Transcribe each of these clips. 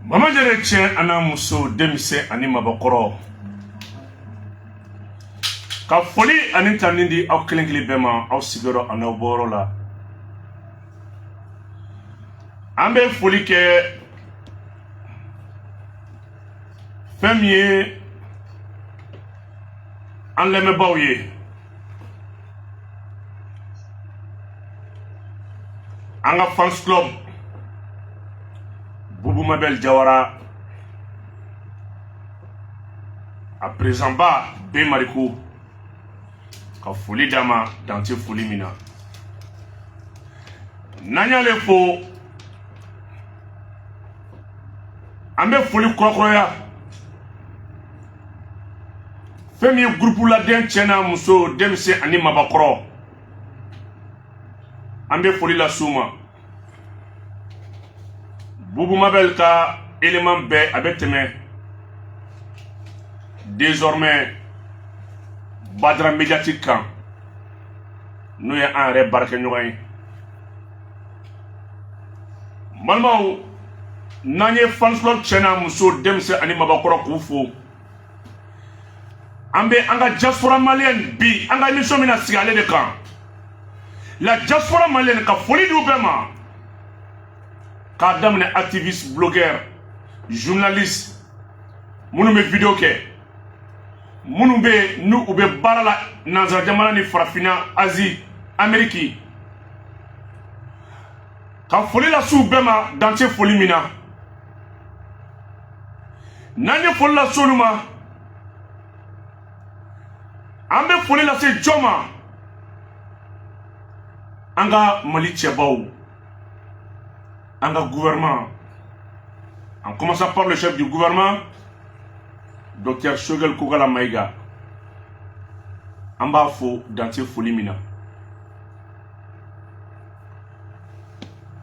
Mama jere tiɲɛ ana muso denmisɛn ani mabɔkɔrɔ ka foli ani tani di aw kelen kelen bɛɛ ma aw sigiyɔrɔ ani aw bɔyɔrɔ la. An bɛ foli kɛ fɛn min ye an lamɛnbaaw ye, an ka fans club Boubou Mabel Diawara a président ba B Mariku ka foli dama dante foli mina nanyale fo an bɛ foli kɔkɔrɔya fɛn min ye groupe la den cɛ n'a muso denmisɛn ani mabɔkɔrɔ an bɛ foli la s'u ma. Boubou Mabel ka élément bɛɛ a bɛ tɛmɛ désormais Badara médiatique kan n'o ye an yɛrɛ baarakɛɲɔgɔn ye. Balimaw, n'an ye fans club cɛ n'a muso denmisɛn ani mabɔkɔrɔ k'u fo, an bɛ an ka diaspora malienne bi an ka émission bɛna sigi ale de kan. La diaspora malienne ka foli d'u bɛɛ ma, k'a daminɛ activiste, blogueur, journaliste minnu bɛ vidéo kɛ, minnu bɛ n'u bɛ baara la nanzara jamana ni farafinna, Asie, Amérique, ka foli lase u bɛɛ ma dante foli min na. N'an ye foli lase olu ma, an bɛ foli lase jɔn ma? An ka Mali cɛbaw, an ka gouvernement, en commençant par le chef du gouvernement, Dr Choguel Kogala Maïga, an b'a fo dante foli min na.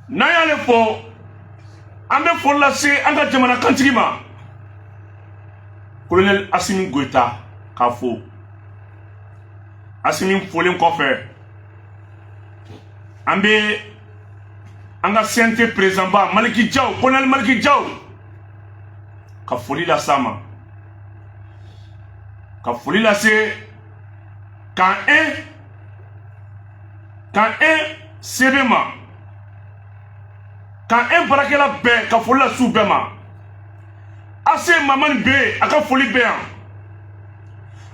N'an y'ale fo, an bɛ foli lase an ka jamana kantigi ma, colonel Assimi Goïta k'a fo. Assimi folen kɔfɛ, an bɛ an ka CNT président ba Maliki Diaw, colonel Maliki Diaw ka foli lase ma, ka foli lase kan 1 CB ma, kan 1 barakɛla bɛɛ ka foli lase u bɛɛ ma. AC Mamani Beye a ka foli bɛ yan,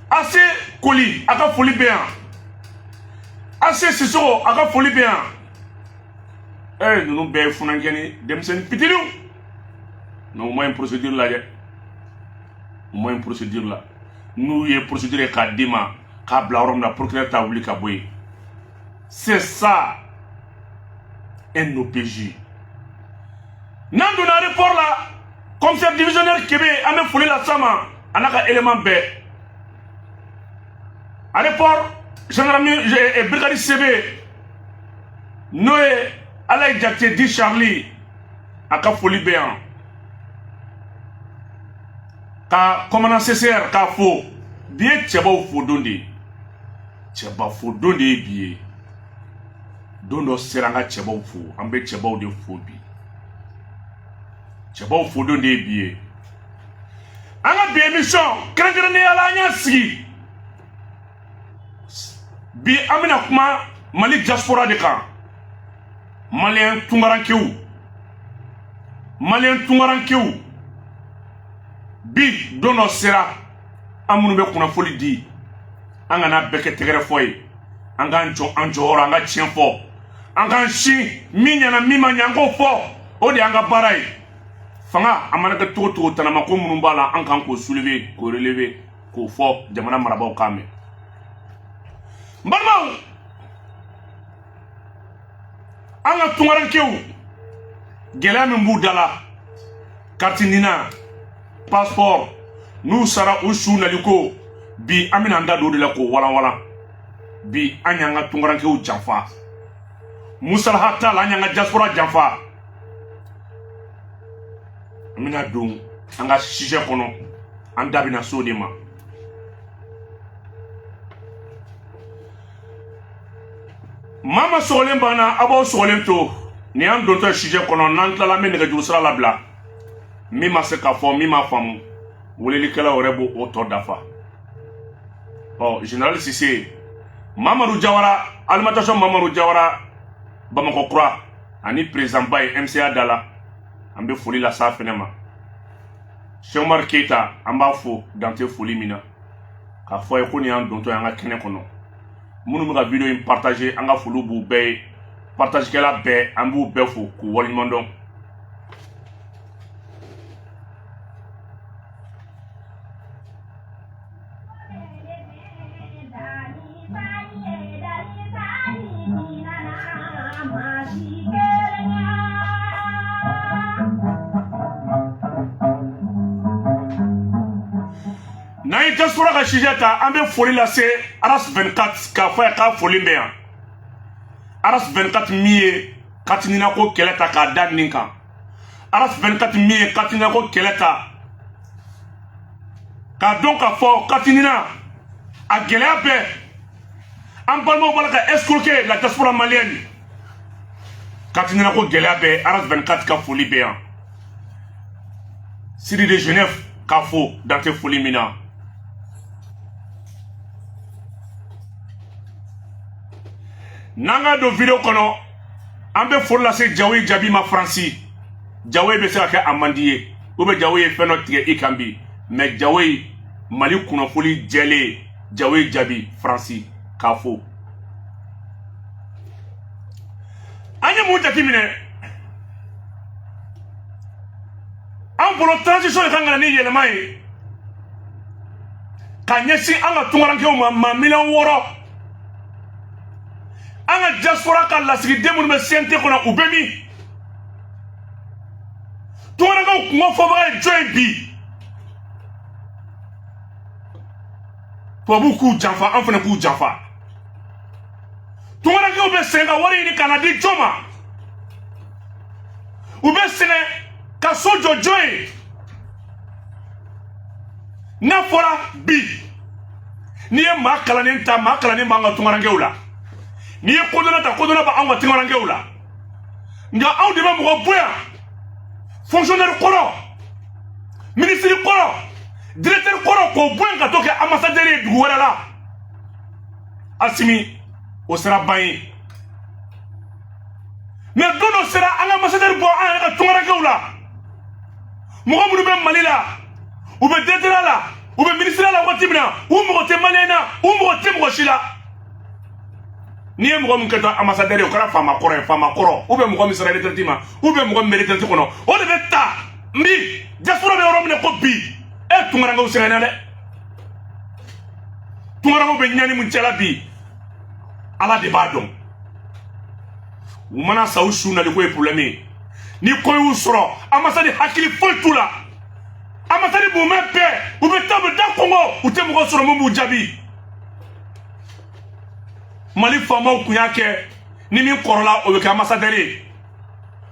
AC Koli a ka foli bɛ yan, AC Sissoko a ka foli bɛ yan. Ninnu bɛɛ ye funankɛ ni denmisɛnnin fitininw. Non, au moins une procédure la dɛ, au moins une procédure la. N'u ye procédure ye k'a d'i ma k'a bila yɔrɔ min na procureur t'a wuli ka bɔ yen. C'est ça un OPJ. N'an donna report la, commissaire divisionnaire Kébé an bɛ foli lase a ma a n'a ka élément bɛɛ. A report gendarmerie brigade CB n'o ye Alaye Diakité di Charlie a ka foli bɛ yan, ka commandant CCR k'a fo. Bi ye cɛbaw fo don de ye, cɛba fo don de ye bi ye. Don dɔ sera an ka cɛbaw fo, an bɛ cɛbaw de fo bi. Cɛbaw fo don de ye bi ye. An ka bi émission kɛrɛnkɛrɛnnenya la an y'a sigi. Bi an bɛna kuma Mali diaspora de kan. Malien tungarankew, Malien tungarankew. Bi don dɔ sera an minnu bɛ kunnafoli di, an kana bɛɛ kɛ tɛgɛrɛ fɔ ye, an k'an jɔ an jɔyɔrɔ, an ka tiɲɛ fɔ, an k'an sin min ɲɛna min ma ɲɛ an k'o fɔ, o de y'an ka baara ye. Fanga a mana kɛ cogo cogo tanama ko minnu b'a la an kan k'o soulever k'o relever k'o fɔ jamana marabaaw k'a mɛn. N balimaw, an ka tungarankew gɛlɛya min b'u da la, carte nina, passeport, n'u sara u su naliko, bi an bɛna an da don o de la k'o walanwalan. Bi an y'an ka tungarankew janfa, musalaha t'a la, an y'an ka diaspora janfa. An bɛna don an ka sujet kɔnɔ, an da bɛna s'o de ma. Mama sɔgɔlen banna, a b'aw sɔgɔlen to. Ni y'an dontɔ sujet kɔnɔ, n'an tilala an bɛ nɛgɛjuru sira labila. min ma se k'a fɔ min ma faamu welelikɛlaw yɛrɛ b'o o tɔ dafa. Général Cissé, Mamadou Diawara, alimentation Mamadou Diawara, Bamako Kura, ani président Baye MCA Dala, an bɛ foli la sa fɛnɛ ma. Cheikh Omar Keita, an b'a fo dante foli min na. K'a fɔ ye ko nin y'an dontɔ ye an ka kɛnɛ kɔnɔ. Minnu bɛ ka video in partager, an ka foli b'u bɛɛ ye. Partagekɛla bɛɛ, an b'u bɛɛ fo k'u waleɲuman dɔn. N'a ye diaspora ka sujet ta, an bɛ foli lase Aras 24 k'a fɔ ye k'a foli bɛ yan. Aras 24 min ye Katinina ko kɛlɛ ta k'a da nin kan. Aras 24 min ye Katinina ko kɛlɛ ta k'a dɔn k'a fɔ Katinina a gɛlɛya bɛɛ an balimaw b'a la ka escroquer la diaspora malienne. Katinina ko gɛlɛya bɛɛ Aras 24 ka foli bɛ yan. Sidi de Genève k'a fo dante foli min na. N'an ka don video kɔnɔ an bɛ foli lase Jawoyi Jabi ma Faransi. Jawoyi bɛ se ka kɛ a man di ye ou bien Jawoyi ye fɛn dɔ tigɛ i kan bi mais Jawoyi Mali kunnafoni jɛlen Jawoyi Jabi Faransi k'a fo. An ye mun jateminɛ an bolo transition de kan ka na ni yɛlɛma ye ka ɲɛsin an ka tunkarankew ma maa miliyɔn 6. An ka diaspora ka lasigiden minnu bɛ CNT kɔnɔ u bɛ min? Tunkarankew kungo fɔbaga ye jɔn ye bi? Tubabuw k'u janfa an fana k'u janfa. Tunkarankew bɛ sɛgɛn ka wari ɲini ka na di jɔn ma? U bɛ sɛgɛn ka so jɔ jɔn ye? N'a fɔra bi n'i ye maa kalannen ta maa kalannen b'an ka tunkarankew la. N'i ye kodɔnna ta kodɔnna b'an ka tunkarankew la. Nka anw de bɛ mɔgɔ bonya fonctionnaire kɔrɔ ministre kɔrɔ directeur kɔrɔ k'o bonya ka to kɛ ambassadeur ye dugu wɛrɛ la. Asimi o sera ban ye. Mais don dɔ sera an ka ambassadeur bɔ an yɛrɛ ka tunkarankew la. Mɔgɔ minnu bɛ Mali la u bɛ directeur la u bɛ ministre la waati min na u mɔgɔ tɛ malien na u mɔgɔ tɛ mɔgɔ si la. N'i ye mɔgɔ min kɛ to ambassadeur ye o kɛra faama kɔrɔ ye faama kɔrɔ ou bien mɔgɔ min sera retraite ma ou bien mɔgɔ min bɛ retraite kɔnɔ o de bɛ taa bi diaspora bɛ yɔrɔ min na ko bi e tunkarankew sɛgɛnna dɛ. Tunkarankew bɛ ɲani min cɛla bi Ala de b'a dɔn. U mana sa u su nali ko ye problème ye. Ni ko y'u sɔrɔ ambassade hakili foyi t'u la. Ambassade b'u mɛn bɛɛ u bɛ taa u bɛ da Congo u tɛ mɔgɔ sɔrɔ mun b'u jaabi. Mali faamaw kun y'a kɛ ni min kɔrɔla o bɛ kɛ ambassadeur ye.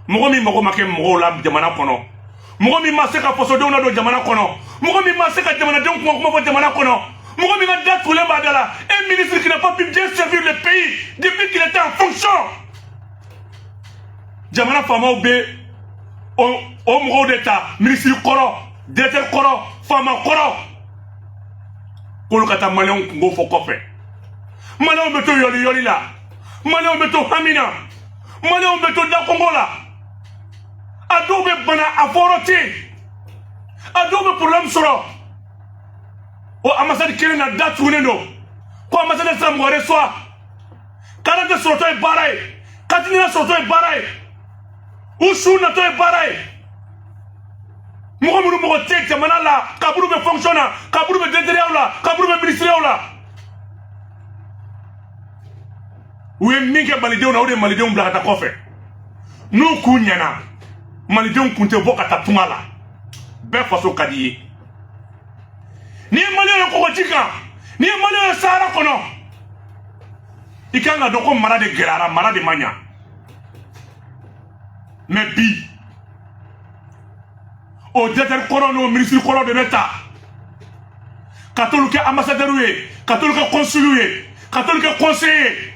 Mɔgɔ min mago ma kɛ mɔgɔw la jamana kɔnɔ. Mɔgɔ min ma se ka fasodenw ladon jamana kɔnɔ. Mɔgɔ min ma se ka jamanadenw kuma fɔ jamana kɔnɔ. Mɔgɔ min ka da tugulen b'a da la. Un ministre qui n'a pas pu bien servir le pays depuis qu'il était en fonction. Jamana faamaw bɛ o mɔgɔw de ta ministre kɔrɔ directeur kɔrɔ faama kɔrɔ k'olu ka taa maliyɛnw kungo fɔ kɔfɛ. Maliyɛnw bɛ to yɔli yɔli la. Maliyɛnw bɛ to hami na. Maliyɛnw bɛ to da Congo la. A dɔw bɛ bana a fɔyɔrɔ tɛ yen. A dɔw bɛ problème sɔrɔ. O ambassade kelen na da tugunnen don. Ko ambassade sera mɔgɔ wɛrɛ sɔrɔ. Kalate sɔrɔtɔ ye baara ye. Katinina sɔrɔtɔ ye baara ye. U su natɔ ye baara ye. Mɔgɔ minnu mɔgɔ tɛ jamana la. Kaburu bɛ fonction na. Kaburu bɛ directeur la. Kaburu bɛ ministre la. U ye min kɛ malidenw na o de ye malidenw bila ka taa kɔfɛ. N'u k'u ɲɛna malidenw kun tɛ bɔ ka taa tunga la. Bɛɛ faso ka di ye. N'i ye maliyɛn ye kɔgɔji kan n'i ye maliyɛn ye Sahara kɔnɔ i kan ka dɔn ko mara de gɛlɛyara mara de ma ɲa. Mais bi o directeur kɔrɔ n'o ministre kɔrɔ de bɛ ta ka t'olu kɛ ambassadeur ye ka t'olu kɛ consul ye ka t'olu kɛ conseiller ye.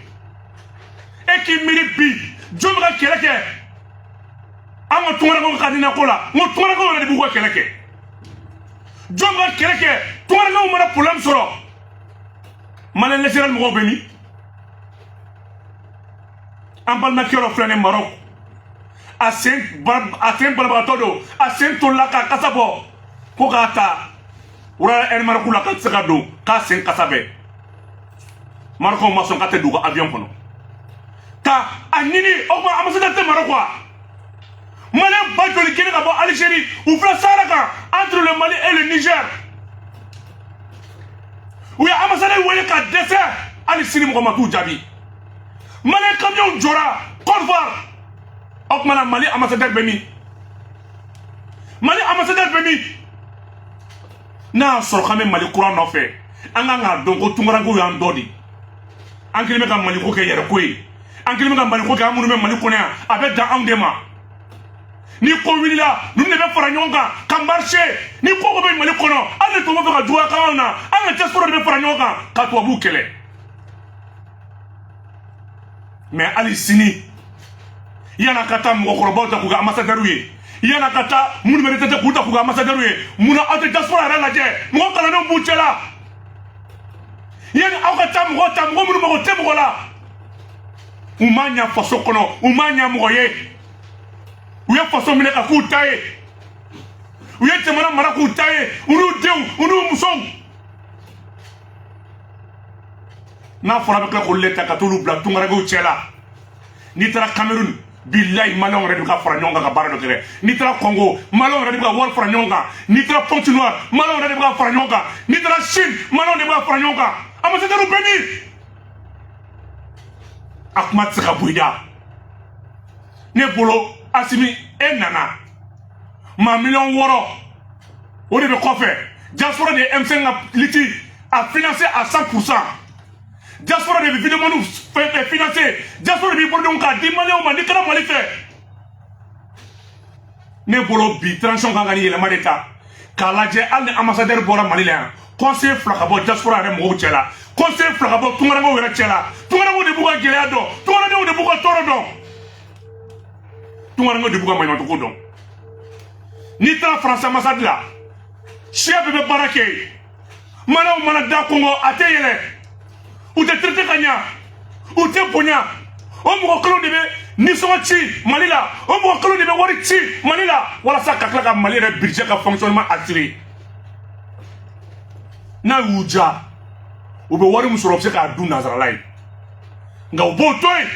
E k'i miiri bi jɔn bɛ ka kɛlɛ kɛ anga tungara ko kadina ko la ngo tungara ko na bugo keleke jonga keleke tungara ko mara problème soro malen national mo bemi ambal na kero flane Maroc a sen barba todo a sen tolla ka kasabo ko kata ura en Maroc la ka tsaka do ka sen kasabe Maroc ma son ka te duga avion kono ta anini o ma ambassadeur te Maroc quoi Malien Bajoli qui est d'abord Algérie ou Saraka entre le Mali et le Niger. Oui, ambassadeur Ouye ka dessert Alisini Mohamedou Djabi. Malien camion Djora, Côte d'Ivoire. Okmana Mali ambassadeur Bemi. Mali ambassadeur Bemi. Na sort quand même Mali courant n'en fait. Anganga donc Tungarango Yandodi. Ankilime ka Mali ko ke yere koyi. Ankilime ka Mali ko ke amunu Mali konya avec dans Angdema. Ni ko willa nous ne be fara nyonga ka marché ni ko ko be Mali kono ale to mo ka duwa ka na ale diaspora be fara nyonga ka to bu kele mais ali sini yana kata mo ko robota ku ga ambassadeur yi yana kata mun me tete ku ta ku ga ambassadeur yi muna ate diaspora ra la je mo kala no bu chela yana akata mo mun mo te mo la umanya faso kono umanya mo ye ou y'a façon de ka ku taye ou y'a temana mara ku taye unu dew unu muson na fora be ko leta ka tulu bla tungara go chela ni tara Cameroun billahi malon redu ka fora nyonga ka barado kere ni tara Congo malon redu ka wor fora nyonga ni tara Pointe Noire malon redu ka fora nyonga ni tara Chine malon redu ka fora nyonga ambassadeur Beni akmat ka buida ne bolo Asimi et Nana ma million woro on est de quoi faire diaspora de M5 liti a financé à 100% diaspora de vidéo nous fait financer diaspora de pour donc 10 millions ma dikara mali fait ne bolo bi transition kan gani yelema de ta kala je al ambassadeur bora mali la conseil flakabo diaspora de mo chela conseil flakabo tungarango wera chela tungarango de buga gelea do tungarango de buga toro do tungarango de buga mayon to kodon ni tra France ambassade la chef be barake mana mana da Congo ateyele ou te traiter kanya ou te ponya o mo ko de be ni so chi Mali la o mo ko de be wori chi Mali la wala sa kakla ka Mali re budget ka fonctionnement assuré na uja ou be wori musoro se ka du nazaralai nga o bo toy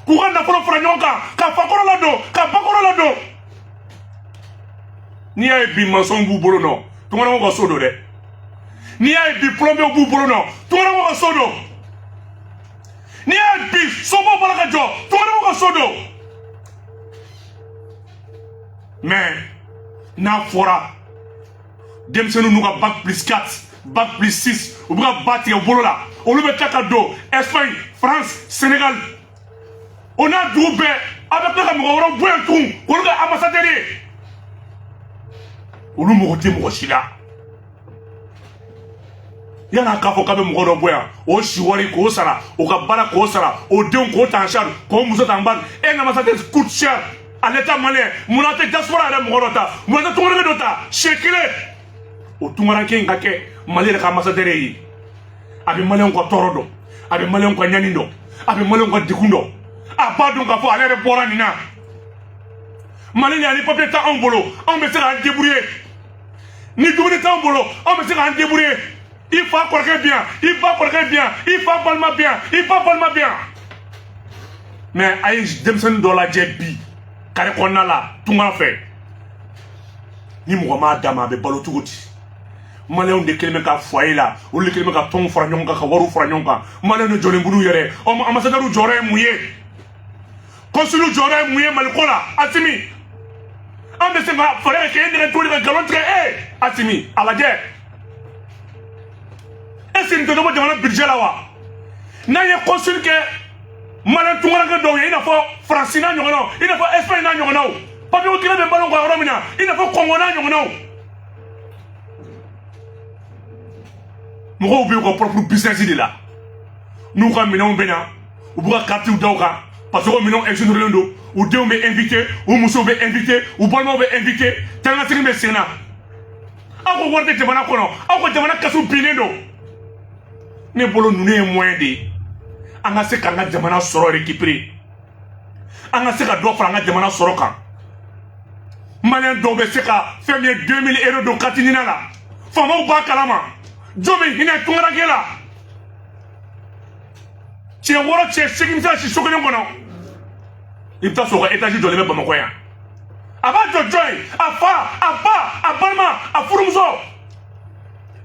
ku na folo franyonka ka fakoro la do ka bakoro la do ni ay bi maçon bu bolo no tungana ko sodo de ni ay bi plombier bu bolo no tungana ko sodo ni ay bi sobo bala ka jo tungana ko sodo mais na fora dem senu nu ka bac plus 4 bac plus 6 ou ka bati o bolo la o lu be takado Espagne France Sénégal on a doublé avec le Cameroun, on a tout, on a ambassadeur. On a monté mon chila. Il y a un café qui a mon boya, au chiwari ko sara, au kabala ko sara, au dion ko tanchar, comme vous êtes en bas, et l'ambassadeur coûte cher à l'état malais. Mon ate diaspora à mon rota, mon ate tout le monde chekile. Au tout le monde ngake, malais le ambassadeur yi. Avec malais ko torodo, avec malais ko nyanindo, avec malais ko dikundo. Abadou ka fo ale bora nina Mali ni papier ta en bolo on me sera débrouiller ni double ta en bolo on me sera débrouiller il faut corriger bien il faut corriger bien il faut palma bien il faut palma bien mais ay demsen do la jebi kare konna la tunga fait ni mo ma dama be balo tugoti Malé on de kelme ka foyer la ou le kelme ka ton fra nyonga ka waru fra nyonga Malé no jole mbulu yere o ambassadeur jore muye consul jore muye malikola Asimi ambe se ma fallait que ende tout le galon très Asimi ala je est-ce que nous devons un budget là wa na ye consul que Malé tungara que do ina fo francina nyono ina fo espagne na nyono papi o kila be balon ko romina ina fo congo na nyono Nous avons un propre business de là. Nous avons un bena, ou bien carte ou dauka, parce que minnu exonéré don u denw bɛ invité u musow bɛ invité u balimaw bɛ invité taanikasegin bɛ sen na aw ko wari tɛ jamana kɔnɔ aw ka jamana kaso binnen don ne bolo ninnu ye moyen de ye an ka se k'an ka jamana sɔrɔ récupérer an ka se ka dɔ fara an ka jamana sɔrɔ kan maliyɛn dɔw bɛ se ka fɛn min ye 2000 € don kati ɲina la faamaw b'a kalama jɔn bɛ hinɛ tunkarakɛ la tiɲɛ wɔɔrɔ tiɲɛ seegin bɛ se ka si so kelen kɔnɔ i bɛ taa sɔrɔ o ka étage jɔlen bɛ bamakɔ yan a b'a jɔ jɔn ye a fa a ba a balima a furumuso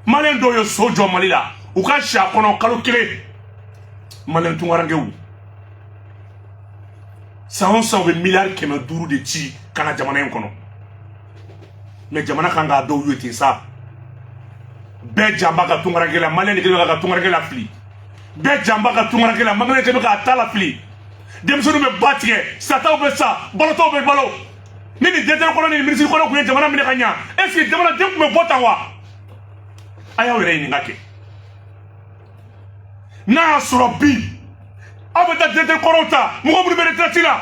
maliyɛn dɔw ye so jɔ mali la u ka si a kɔnɔ kalo kelen maliyɛn tunkarakɛw san o san u bɛ miliyari 500 de ci ka na jamana in kɔnɔ mais jamana kan k'a dɔw ye ten sa bɛɛ janba ka tunkarakɛ la maliyɛn de kɛlen bɛ ka tunkarakɛ la fili bɛɛ janba ka tunkarakɛ la maliyɛn de kɛlen bɛ k'a ta la fili denmisɛnninw bɛ ba tigɛ sataw bɛ sa balotɔw bɛ balo ni nin directeur kɔnɔ ni nin ministre kɔnɔ tun ye jamana minɛ ka ɲa est ce que jamanaden tun bɛ bɔ tan wa a y'aw yɛrɛ ɲininka kɛ n'a y'a sɔrɔ bi aw bɛ taa directeur kɔrɔw ta mɔgɔ minnu bɛ retraite la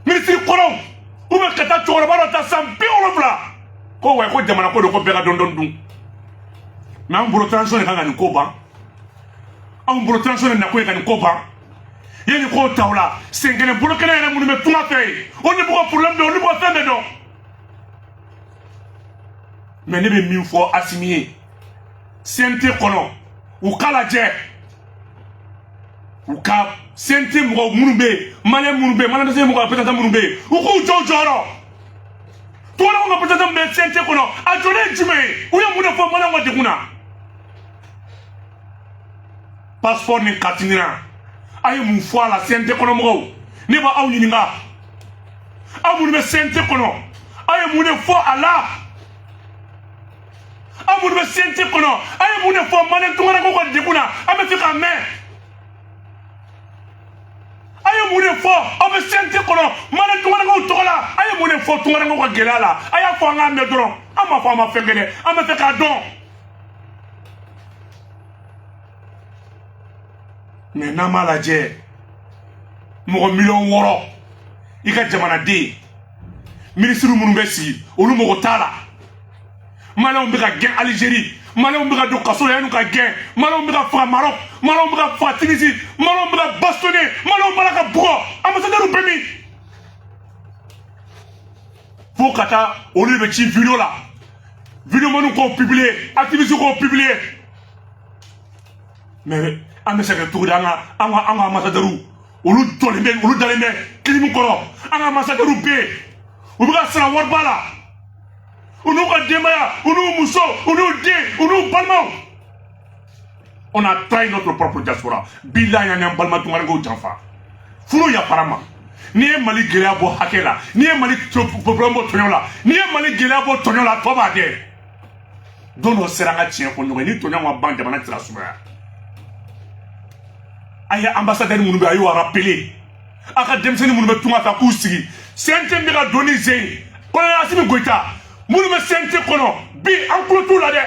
ministre kɔrɔw ou bien ka taa cɛkɔrɔba dɔ ta san 70 ko wa ko jamana ko don ko bɛɛ ka dɔn dun mais an bolo transition de kan ka nin ko ban an bolo transition de nakun ye ka nin ko ban yanni k'o ta o la sen kelen bolo kelen yɛrɛ minnu bɛ tunga fɛ yen olu de b'u ka problème dɔn olu b'u ka fɛn bɛɛ dɔn mais ne bɛ min fɔ Asimi ye CNT kɔnɔ u k'a lajɛ u ka CNT mɔgɔw minnu bɛ yen maliyɛn minnu bɛ yen maliyɛn dɛsɛ mɔgɔw représentant minnu bɛ yen u k'u jɔ u jɔyɔrɔ tungarankew ka représentant min bɛ CNT kɔnɔ a jɔlen ye jumɛn ye u ye mun de fɔ maliyɛnw ka degun na passeport ni carte ɲina a ye mun fɔ a la CNT kɔnɔ mɔgɔw ne b'a aw ɲininka aw minnu bɛ CNT kɔnɔ a ye mun de fɔ a la aw minnu bɛ CNT kɔnɔ a ye mun de fɔ maliyɛn tungarankew ka degun na an bɛ fɛ k'a mɛn a ye mun de fɔ aw bɛ CNT kɔnɔ maliyɛn tungarankew tɔgɔ la a ye mun de fɔ tungarankew ka gɛlɛya la a y'a fɔ an k'a mɛn dɔrɔn an m'a fɔ an ma fɛn kɛ dɛ an bɛ fɛ k'a dɔn mais n'an m'a lajɛ mɔgɔ miliyɔn 6 i ka jamanaden ministre minnu bɛ sigi olu mɔgɔ t'a la maliyɛnw bɛ ka gɛn Algérie maliyɛnw bɛ ka don kaso la yanni u ka gɛn maliyɛnw bɛ ka faga Maroc maliyɛnw bɛ ka faga Tunisie maliyɛnw bɛ ka bastonner maliyɛnw b'a la ka bugɔ ambassadeur bɛ min fo ka taa olu de bɛ ci vidéo la vidéoman k'o publier activiste k'o publier mais an bɛ se ka cogo di an ka ambassadeur olu jɔlen bɛ olu dalen bɛ kilim kɔrɔ an ka ambassadeur bɛ yen u bɛ ka sara wariba la u n'u ka denbaya u n'u muso u n'u den u n'u balimaw on a trahi notre propre diaspora bilahi an y'an balima tungarankew janfa furu yafara ma n'i ye Mali gɛlɛya bɔ hakɛ la n'i ye Mali problème bɔ tɔɲɔ la n'i ye Mali gɛlɛya bɔ tɔɲɔ la tɔ b'a kɛ don dɔ sera an ka tiɲɛ fɔ ɲɔgɔn ye ni tɔɲɔ ma ban jamana tɛ se ka sumaya a ye ambassadeur minnu bɛ a y'o rappelé a ka denmisɛnnin minnu bɛ tunga fɛ a k'u sigi CNT bɛ ka don ni sen ye kɔnɔ Asimi Goyita minnu bɛ CNT kɔnɔ bi an tulo t'u la dɛ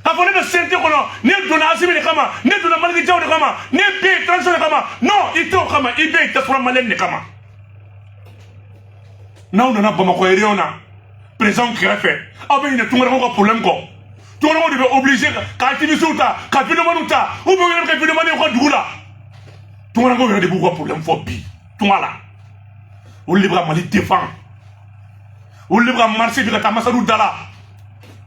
k'a fɔ ne bɛ CNT kɔnɔ ne donna Asimi de kama ne donna Maliki Jaw de kama ne bɛ yen transition de kama non i tɛ o kama i bɛ yen diaspora maliyɛn de kama n'aw nana Bamakɔ région na président kɛrɛfɛ aw bɛ ɲinɛ tungarankew ka problème kɔ tungarankew de bɛ obligé ka activistes ta ka vidéoman ta ou bien u yɛrɛ bɛ kɛ vidéoman u ka dugu la tungarankew yɛrɛ de b'u ka problème fɔ bi tunga la olu de bɛ ka Mali défend olu de bɛ ka marché bi ka taa ambassade da la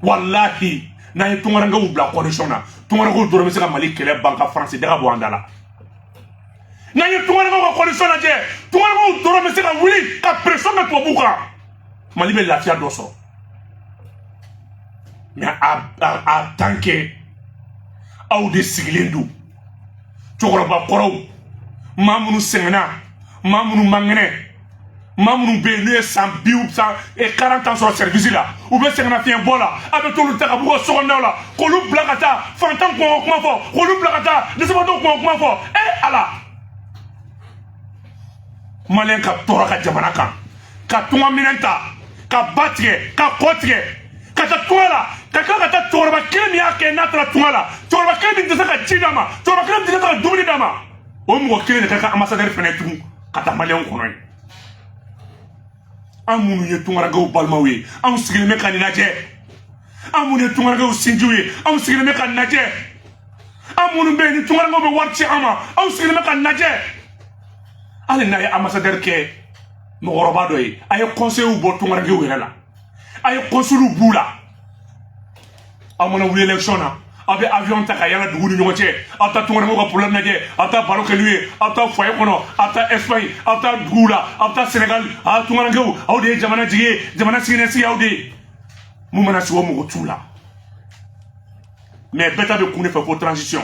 walahi n'an ye tungarankew bila condition na tungarankew dɔrɔn bɛ se ka Mali kɛlɛ ban ka France daga bɔ an da la n'an ye tungarankew ka condition lajɛ tungarankew dɔrɔn bɛ se ka wuli ka pression kɛ tubabuw kan Mali bɛ lafiya dɔ sɔrɔ mais a tant que aw de sigilen don cɛkɔrɔba kɔrɔw maa minnu sɛgɛnna maa minnu man kɛnɛ maa minnu bɛ yen n'u ye san 40 ans sɔrɔ service la u bɛ sɛgɛnnafiɲɛ bɔ la a bɛ t'olu ta ka b'u ka sokɔnɔnaw la k'olu bila ka taa fantan kɔngɔ kuma fɔ k'olu bila ka taa dɛsɛbagatɔw kɔngɔ kuma fɔ Ala maliyɛn ka tɔɔrɔ ka jamana kan ka tunga minɛn ta ka ba tigɛ ka kɔ tigɛ ka taa tunga la ka tila ka taa cɛkɔrɔba kelen min y'a kɛ n'a taara tunga la cɛkɔrɔba kelen min tɛ se ka ji d'a ma cɛkɔrɔba kelen min tɛ se ka dumuni d'a ma o mɔgɔ kelen de ka kan ambassadeur fɛnɛ tun ka taa maliyɛnw kɔnɔ ye an minnu ye tunkaragaw balimaw ye anw sigilen bɛ ka nin lajɛ an minnu ye tunkaragaw sinjiw ye anw sigilen bɛ ka nin lajɛ an minnu bɛ yen ni tunkaragaw bɛ wari ci an ma anw sigilen bɛ ka nin lajɛ hali n'a ye ambassadeur kɛ mɔgɔkɔrɔba dɔ ye a ye conseils bɔ tunkaragaw yɛrɛ la a ye consuls b'u la aw mana wuli élection na aw bɛ avion ta ka yala dugu ni ɲɔgɔn cɛ aw taa tunkaragaw ka problème lajɛ aw taa baro kɛ n'u ye aw taa foyer kɔnɔ aw taa Espagne aw taa duguw la aw taa Sénégal tunkaragaw aw de ye jamana jigi ye jamana siginɛsigi aw de ye mun mana sigi o mɔgɔ t'u la mais bɛɛ ta bɛ kun ne fɛ ko transition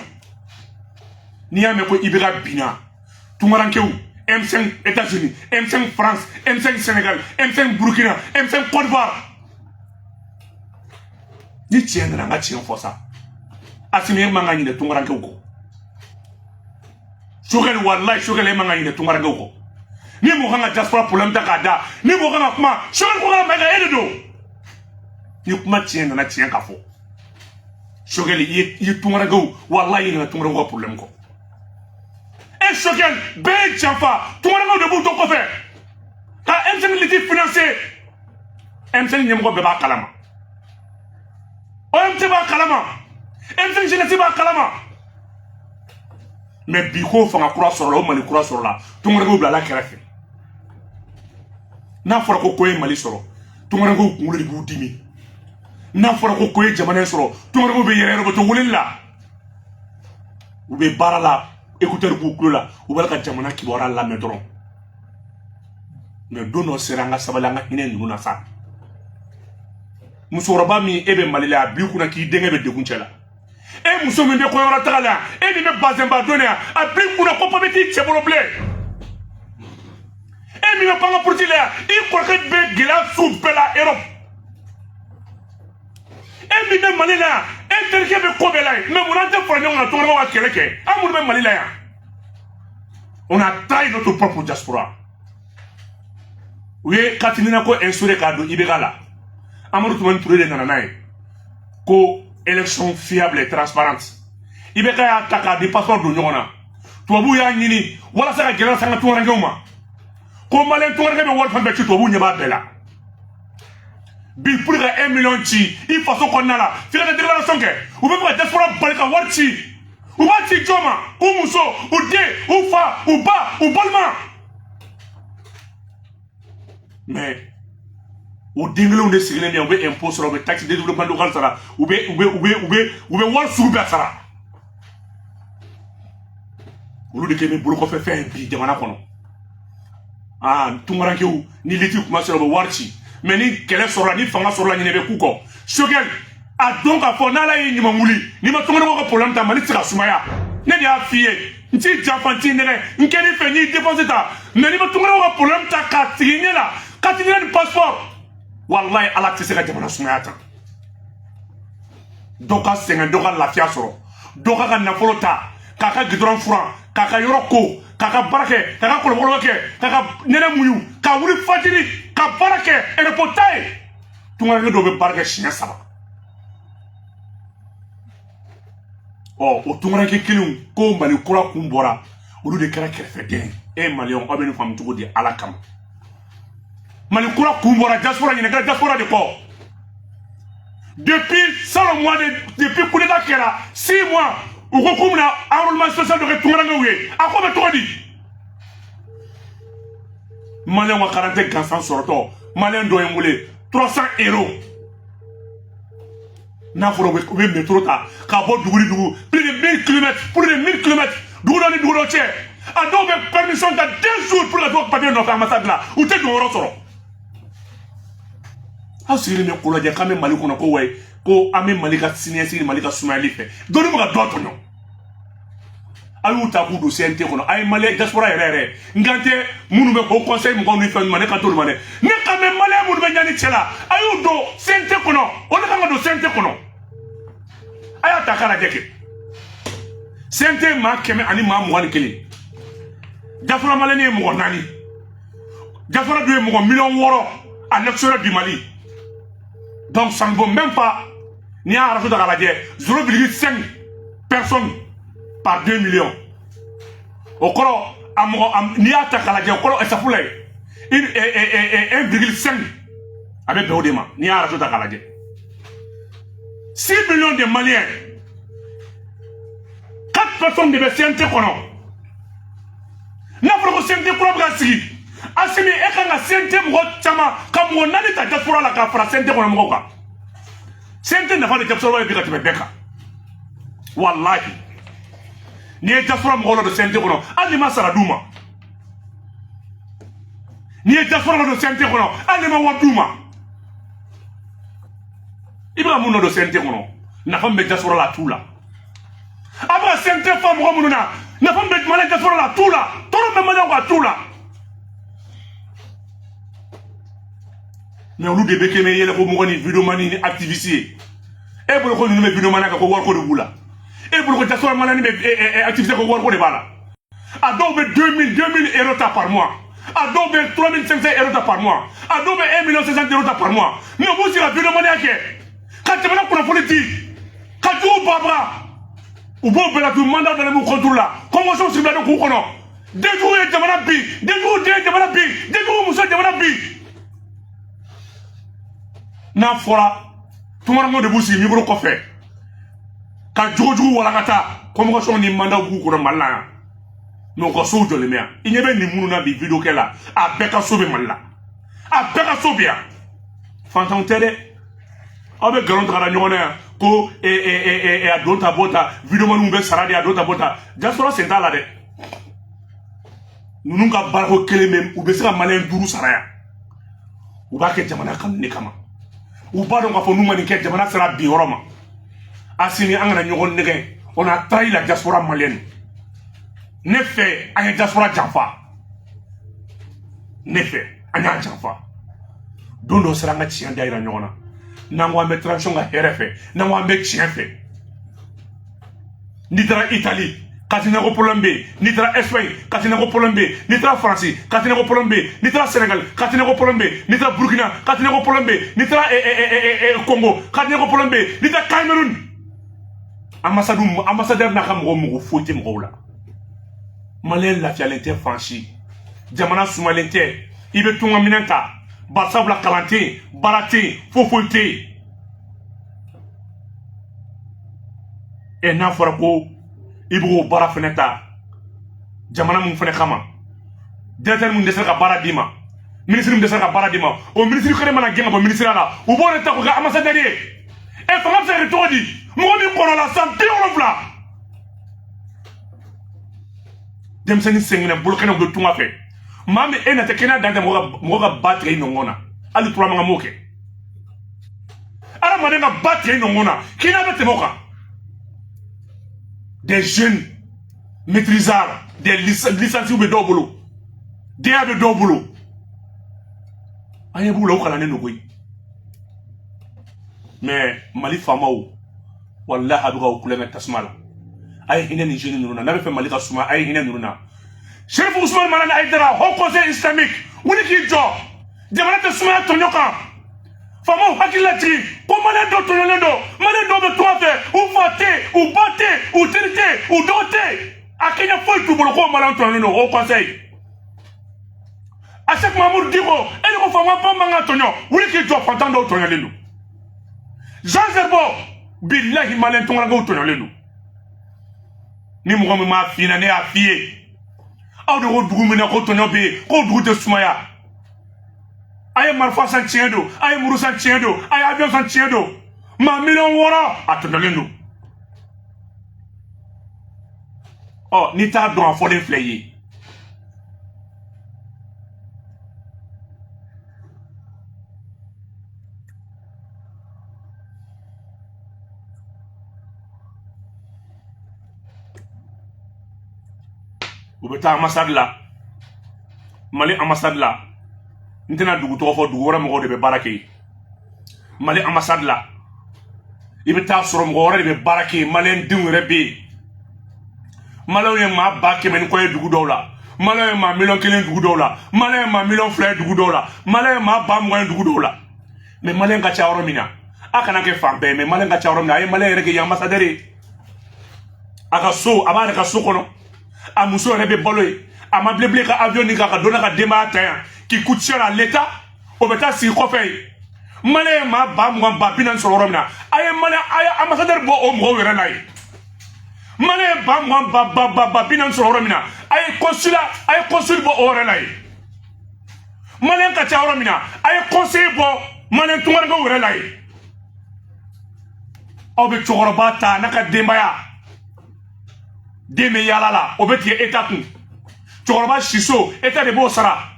n'i y'a mɛn ko IBK binna tunkarankew M5 États-Unis M5 France M5 Sénégal M5 Burkina M5 Côte d'Ivoire ni tiɲɛ nana an ka tiɲɛ fɔ sa Asimi man ka ɲinɛ tunkarankew kɔ Choguel wallahi Choguel man ka ɲinɛ tunkarankew kɔ ni mɔgɔ kan ka diaspora problème ta k'a da ni mɔgɔ kan ka kuma Choguel ko ka mɛn ka e de don ni kuma tiɲɛ nana tiɲɛ ka fɔ Choguel i ye tunkarankew wallahi i ɲinɛ tunkarankew ka problème kɔ et Choguel bɛɛ ye janfa tunkarankew de b'u to kɔfɛ ka M5 litige financer M5 ɲɛmɔgɔ bɛɛ b'a kalama OMT b'a kalama M5 jeunesse b'a kalama mais bi ko fanga kura sɔrɔla o Mali kura sɔrɔla tunkarankew bila la kɛrɛfɛ n'a fɔra ko ye Mali sɔrɔ tunkarankew kunkolo de b'u dimi n'a fɔra ko ye jamana in sɔrɔ tunkarankew bɛ yɛrɛ yɛrɛ bɛ to weleli la u bɛ baara la écouteur b'u kulo la u b'a ka jamana kibaruya lamɛn dɔrɔn mais don dɔ sera an ka sabali an ka hinɛ ninnu na sa musokɔrɔba min e bɛ Mali la a b'i kunna k'i denkɛ bɛ degun cɛ la e muso min bɛ kɔɲɔyɔrɔ taga la e min bɛ bazɛnba dɔn yan a b'i kunna ko papier t'i cɛ bolo bilen e min bɛ pan ka politique la yan i kɔrɔkɛ bɛ gɛlɛya su bɛɛ la Europe e min bɛ Mali la yan e terikɛ bɛ ko bɛɛ la yen mais mun na an tɛ fara ɲɔgɔn kan tunkarankew ka kɛlɛ kɛ an minnu bɛ Mali la yan on a trahi notre propre diaspora u ye Katinina ko instauré k'a don IBK la Amadou Toumani Touré de nana n'a ye ko élection fiable et transparente IBK y'a ta k'a di passeport don ɲɔgɔn na tubabuw y'a ɲini walasa ka gɛlɛya sanga tunkarankew ma ko maliyɛn tunkarakɛ bɛ wari fɛn bɛɛ ci tubabuw ɲɛ b'a bɛɛ la bi pour ka 1 million ci i faso kɔnɔna la f'i ka déclaration kɛ u bɛ fɛ ka diaspora bali ka wari ci u b'a ci jɔn ma u muso u den u fa u ba u balima mais o den kelenw de sigilen bɛ yan u bɛ impôt sara u bɛ taxe de développement local sara u bɛ wari sugu bɛɛ sara olu de kɛ bɛ bolokɔfɛ fɛn ye bi jamana kɔnɔ tunkarankew ni liti kuma sera u bɛ wari ci mais ni kɛlɛ sɔrɔla ni fanga sɔrɔla ɲinɛ bɛ k'u kɔ Choguel a dɔn k'a fɔ n'ala ye ɲuman wuli n'i ma tunkarankew ka problème ta Mali tɛ se ka sumaya ne de y'a f'i ye n t'i janfa n t'i nɛgɛ n kɛ n'i fɛ n y'i dépense ta mais n'i ma tunkarankew ka problème ta k'a sigi ɲɛ la k'a t'i ni passeport wallahi ala tɛ se ka jamana sumaya ta dɔ ka sɛgɛn dɔ ka lafiya sɔrɔ dɔ ka nafolo ta k'a ka gidɔrɔn furan k'a ka yɔrɔ ko k'a ka baara kɛ k'a ka kɔlɔkɔlɔ kɛ k'a ka nɛnɛ muɲu k'a wuli fajiri ka baara kɛ aéroport ta ye tunkaranke dɔw bɛ baara kɛ siɲɛ 3 o tunkaranke kelenw ko Mali kura kun bɔra olu de kɛra kɛrɛfɛden e maliyɛnw aw bɛ nin faamu cogo di ala kama Mali kura kun bɔra diaspora ɲinɛkɛla diaspora de kɔ depuis salon mois depuis coup d'état kɛra 6 mois u ko k'u bɛna enrôlement social dɔ kɛ tunkarankew ye a ko bɛ cogo di maliyɛnw ka carte gansan sɔrɔtɔ maliyɛn dɔ ye n wele 300 € n'a fɔra u bɛ métro ta k'a bɔ dugu ni dugu plus de 1000 km dugu dɔ ni dugu dɔ cɛ a dɔw bɛ permission ta 2 jours pour ka t'o papier nɔfɛ ambassade la u tɛ don yɔrɔ sɔrɔ aw sigilen bɛ ko lajɛ k'an bɛ Mali kɔnɔ ko wayi ko an bɛ Mali ka siniɲɛsigi Mali ka sumayali fɛ dɔnni bɛ ka dɔ tɔɲɔ a y'u ta k'u don CNT kɔnɔ a ye maliyɛn diaspora yɛrɛ yɛrɛ n kan tɛ minnu bɛ o conseil mɔgɔw ni fɛn ma ne kan t'olu ma dɛ ne kan bɛ maliyɛn minnu bɛ ɲani cɛ la a y'u don CNT kɔnɔ o de kan ka don CNT kɔnɔ a y'a ta k'a lajɛ kɛ CNT maa 100 ani maa 21 diaspora maliyɛn ye mɔgɔ 4 diaspora dun ye mɔgɔ 600 000 à l'extérieur du Mali donc ça ne vaut même pas n'i y'a rajoute à la lajɛ 0,5 personnes par 2 millions o kɔrɔ a mɔgɔ n'i y'a ta k'a lajɛ o kɔrɔ ɛsafula ye 1,5 a bɛ bɛn o de ma n'i y'a arajo ta k'a lajɛ 6 millions de Maliens 4 personnes de bɛ CNT kɔnɔ n'a fɔra ko CNT kura bɛ ka sigi Assimi e kan ka CNT mɔgɔ caman ka mɔgɔ 4 ta diaspora la k'a fara CNT kɔnɔ mɔgɔw kan CNT nafa de diaspora ye bi ka tɛmɛ bɛɛ kan wallahi n'i ye diaspora mɔgɔw la don CNT kɔnɔ hali n'i ma sara d'u ma n'i ye diaspora la don CNT kɔnɔ hali n'i ma wari d'u ma i bɛ ka mun nɔ don CNT kɔnɔ nafa min bɛ diaspora la a t'u la a bɛ ka CNT fa mɔgɔ minnu na nafa min bɛ Mali diaspora la a t'u la tɔɔrɔ bɛ Maliyɛnw kan a t'u la mais olu de bɛ kɛ mɛ yɛlɛ ko mɔgɔ ni vidéoman ni activiste ye e bolo ko ninnu bɛ vidéoman kɛ ko wariko de b'u la e bolo ko diaspora Maliyɛn bɛ activiste ko wariko de b'a la a dɔw bɛ 2000 euros ta par mois a dɔw bɛ 3500 euros ta par mois a dɔw bɛ 1,500,000 euros ta par mois mais u b'u sigi ka vidéomaniya kɛ ka jamana kunnafoni di ka jugu babara u b'o bɛɛ la tu mandat dalen b'u contre la convention sigilen k'u kɔnɔ denjugu ye jamana bin denjugu den ye jamana bin denjugu muso ye jamana bin n'a fɔra tunkarakew de b'u sigi micro kɔfɛ ka jogojugu walakata convocation ni mandat b'u kɔnɔ Mali la yan mais u ka sow jɔlen bɛ yan i ɲɛ bɛ nin minnu na bi vidéo kɛ la a bɛɛ ka so bɛ Mali la a bɛɛ ka so bɛ yan fantanw tɛ dɛ aw bɛ nkalon tigɛ ɲɔgɔn na yan ko a don ta bɔ ta vidéomaniw bɛ sara de a don ta bɔ ta diaspora sen t'a la dɛ ninnu ka baarako kelen bɛ u bɛ se ka Maliyɛn 5 sara yan u b'a kɛ jamana kanu de kama u b'a dɔn k'a fɔ n'u ma nin kɛ jamana sera bin yɔrɔ ma Assimi an kana ɲɔgɔn nɛgɛ on a trahi la diaspora malienne ne fɛ an ye diaspora janfa ne fɛ an y'a janfa don dɔ sera an ka tiɲɛ da yira ɲɔgɔn na n'an ko an bɛ transition ka hɛrɛ fɛ n'an ko an bɛ tiɲɛ fɛ n'i taara Italie katinɛ ko problème bɛ yen n'i taara Espagne katinɛ ko problème bɛ yen n'i taara France katinɛ ko problème bɛ yen n'i taara Sénégal katinɛ ko problème bɛ yen n'i taara Burkina katinɛ ko problème bɛ yen n'i taara Congo katinɛ ko problème bɛ yen n'i taara Cameroun ambassadeur n'a ka mɔgɔw mago foyi tɛ mɔgɔw la Maliyɛn lafiyalen tɛ fan si jamana sumalen tɛ i bɛ tunga minɛn ta barisabula kalan tɛ yen baara tɛ yen foyi tɛ yen n'a fɔra ko i bɛ k'o baara fɛnɛ ta jamana mun fɛnɛ kama directeur mun dɛsɛra ka baara d'i ma ministre mun dɛsɛra ka baara d'i ma o ministre kelen mana gɛn ka bɔ ministère la u b'o de ta k'o kɛ ambassadeur ye fanga bɛ se ka kɛ cogo di mɔgɔ min kɔrɔla san 70 denmisɛnnin sɛgɛnɛ bolokɛnɛw bɛ tunga fɛ maa min e na tɛ kɛnɛya dan tɛ mɔgɔ ka ba tigɛ i nɔngɔn na hali turama ka m'o kɛ adamaden ka ba tigɛ i nɔngɔn na kɛnɛya bɛ tɛmɛ o kan des jeunes maîtrisards des licenciés bɛ dɔw bolo DEA bɛ dɔw bolo an ye b'u la u kalannen don koyi mais Mali faamaw wallahi a bɛ ka u kulonkɛ tasuma la a ye hinɛ nin jeunes ninnu na n'a bɛ fɛ Mali ka suma a ye hinɛ ninnu na Chérif Ousmane Malane Haidara Haut Conseil islamique wuli k'i jɔ jamana tɛ sumaya tɔɲɔ kan faamaw hakili latigi ko Maliyɛn dɔw tɔɲɔlen don Maliyɛn dɔw bɛ tunga fɛ u fa tɛ u ba tɛ u teri tɛ u dɔgɔ tɛ a kɛɲɛ foyi t'u bolo ko Maliyɛn tɔɲɔlen don Haut Conseil Achec Mamour Dicko e de ko faama ba man ka tɔɲɔ wuli k'i jɔ fantan dɔw tɔɲɔlen don Jean Zerbo billahi Maliyɛn tungarankew tɔɲɔlen don ni mɔgɔ min m'a f'i ɲɛna ne y'a f'i ye aw de ko dugu min na ko tɔɲɔ bɛ yen k'o dugu tɛ sumaya a ye marifa san tiɲɛ don a ye muru san tiɲɛ don a ye avion san tiɲɛ don maa 600,000 a tɔɲɔlen don ɔ n'i t'a dɔn a fɔlen filɛ i ye u bɛ taa ambassade la Mali ambassade la n tɛna dugu tɔgɔ fɔ dugu wɛrɛ mɔgɔw de bɛ baara kɛ yen Mali ambassade la i bɛ taa sɔrɔ mɔgɔ wɛrɛ de bɛ baara kɛ yen Maliyɛn denw yɛrɛ bɛ yen Maliyɛnw ye maa 100,000 ni kɔ ye dugu dɔw la Maliyɛnw ye maa 1,000,000 dugu dɔw la Maliyɛnw ye maa 2,000,000 ye dugu dɔw la Maliyɛnw ye maa 20,000 ye dugu dɔw la mais Maliyɛn ka ca yɔrɔ min na a kana kɛ fan bɛɛ mais Maliyɛn ka ca yɔrɔ min na a ye Maliyɛn yɛrɛ kɛ yen ambassadeur ye a ka so a b'a yɛrɛ ka so kɔnɔ a muso rebe baloy a ma bleble ka avion ni ka dona ka dema ta qui coûte cher à l'état o beta si ko fay mané ma ba mo ba binan so romna ay mané ay ambassadeur bo o mo wera nay mané ba mo ba binan so romna ay consul bo o wera nay mané ka cha romna ay conseil bo mané tumar nga wera nay o be choroba ta naka dembaya deme yala la o be tie état kun choroba shiso état de bo sara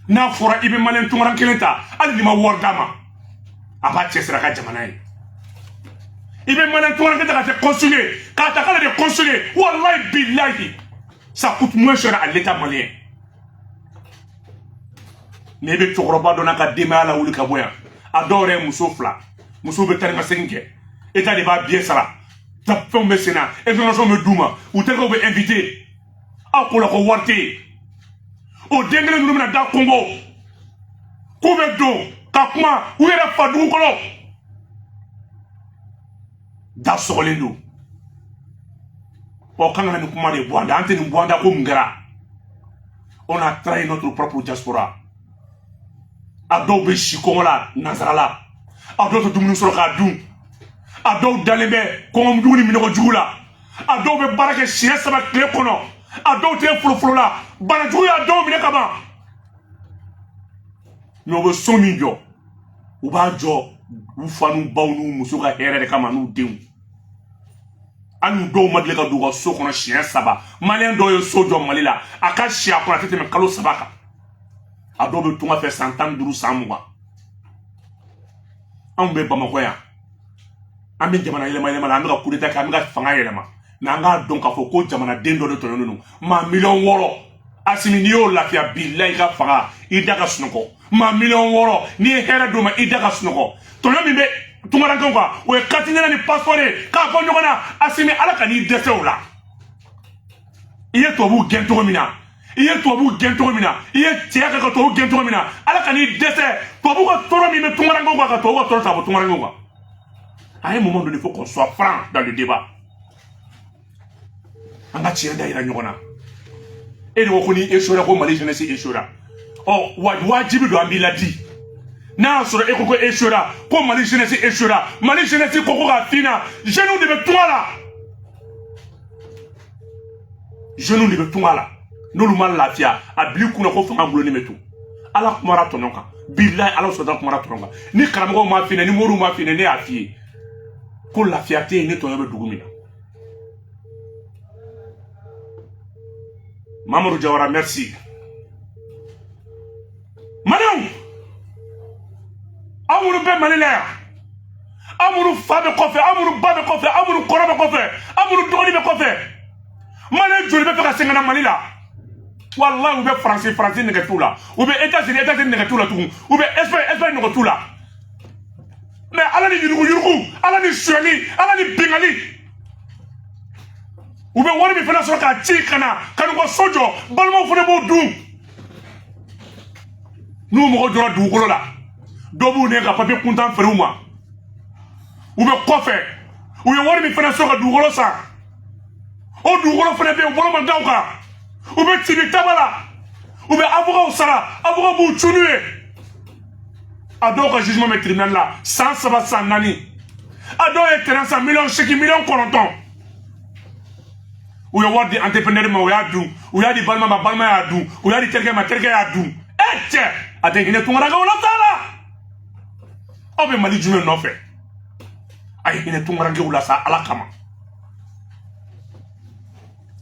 n'a fɔra i bɛ maliyɛn tunkaran kelen ta hali ni ma wari d'a ma a b'a cɛsiri a ka jamana ye i bɛ maliyɛn tunkaran kelen ta ka kɛ consul ye k'a ta k'ale de ye consul ye walayi bilayi ça coûte moins cher à l'état malien mais i bɛ cɛkɔrɔba dɔ n'a ka denbaya lawuli ka bɔ yan a dɔw yɛrɛ ye muso fila muso bɛ taa ni ka segin kɛ état de b'a billet sara fɛnw bɛ sen na information bɛ d'u ma u terikɛw bɛ invité aw ko la ko wari tɛ yen o den kelen ninnu bɛna da Congo k'u bɛ don ka kuma u yɛrɛ fa dugu kɔnɔ da sɔgɔlen don ɔ kan ka na nin kuma de bɔ an da an tɛ nin bɔ an da ko mun kɛra on a trahi notre propre diaspora a dɔw bɛ si kɔngɔ la nanzara la a dɔw tɛ dumuni sɔrɔ k'a dun a dɔw dalen bɛ kɔngɔjugu ni minɔgɔjugu la a dɔw bɛ baara kɛ siɲɛ 3 tile kɔnɔ a dɔw tɛ folofolo la banajugu y'a dɔw minɛ ka ban mais u bɛ so min jɔ u b'a jɔ u fa n'u baw n'u muso ka hɛrɛ de kama n'u denw hali n'u dɔw ma deli ka don u ka so kɔnɔ siɲɛ 3 maliyɛn dɔw ye so jɔ Mali la a ka si a kɔnɔ a tɛ tɛmɛ kalo 3 kan a dɔw bɛ tunga fɛ san 15 san 20 anw bɛ Bamakɔ yan an bɛ jamana yɛlɛma la an bɛ ka coup d'état kɛ an bɛ ka fanga yɛlɛma mais an k'a dɔn k'a fɔ ko jamanaden dɔ de tɔɲɔnnen don maa 6 millions Asimi n'i y'o lafiya bilayi ka fanga i da ka sunɔgɔ maa 6 millions n'i ye hɛrɛ d'o ma i da ka sunɔgɔ tɔɲɔ min bɛ tunkarankew kan o ye carte d'identité ni passeport ye k'a bɔ ɲɔgɔn na Asimi ala ka n'i dɛsɛ o la i ye tubabuw gɛn cogo min na i ye tubabuw gɛn cogo min na i ye cɛya kɛ ka tubabuw gɛn cogo min na ala ka n'i dɛsɛ tubabuw ka tɔɔrɔ min bɛ tunkarankew kan ka tubabuw ka tɔɔrɔ ta bɔ tunkarankew kan à un moment donné il faut qu'on soit franc dans le débat an ka tiɲɛ da yira ɲɔgɔn na e de ko ko ni échouera ko Mali jeunesse échouera ɔ wajibi don an b'i ladi n'a y'a sɔrɔ e ko ko échouera ko Mali jeunesse échouera Mali jeunesse ko ko k'a finna jeunes de bɛ tunga la jeunes de bɛ tunga la n'olu ma lafiya a bil'i kunna ko fanga gulonnen bɛ to ala kumara tɔɲɔ kan bilayi ala sɔnna kumara tɔɲɔ kan ni karamɔgɔw m'a finɛ ni moriw m'a finɛ ne y'a f'i ye ko lafiya tɛ yen ne tɔɲɔ bɛ dugu min na. Mamadou Diawara, merci. Maliou, Amourou Ben Malilère, Amourou Fabe Kofe, Amourou Babe Kofe, Amourou Korobe Kofe, Amourou Doni Be Kofe. Malé Djoli Be Feka Sengana Malila. Wallah, ou be français n'est tout là. Ou be États-Unis n'est tout là tout. Ou be Espagne n'est tout là. Mais Allah ni Yurgu, Allah ni Sueli, Allah ni Bingali. Ou bien wari mi fana sɔrɔ k'a ci kana kanu ka so jɔ balimaw fana b'o dun n'u mɔgɔ jɔra dugukolo la dɔw b'u nɛgɛ ka papier kuntan feere u ma u bɛ kɔfɛ u ye wari min fana sɔrɔ ka dugukolo san o dugukolo fana bɛ yen u bolo ma da u kan u bɛ tibi taba la u bɛ avocat sara avocat b'u cunu ye a dɔw ka jugement bɛ tribunal la san 3 san 4 a dɔw ye terrain san $8 millions 9 u ye wari di entrepreneur ma o y'a dun u y'a di balima ma balima y'a dun u y'a di terikɛ ma terikɛ y'a dun cɛ a tɛ hinɛ tunkarankew la t'a la aw bɛ Mali jumɛn nɔfɛ a ye hinɛ tunkarankew la sa ala kama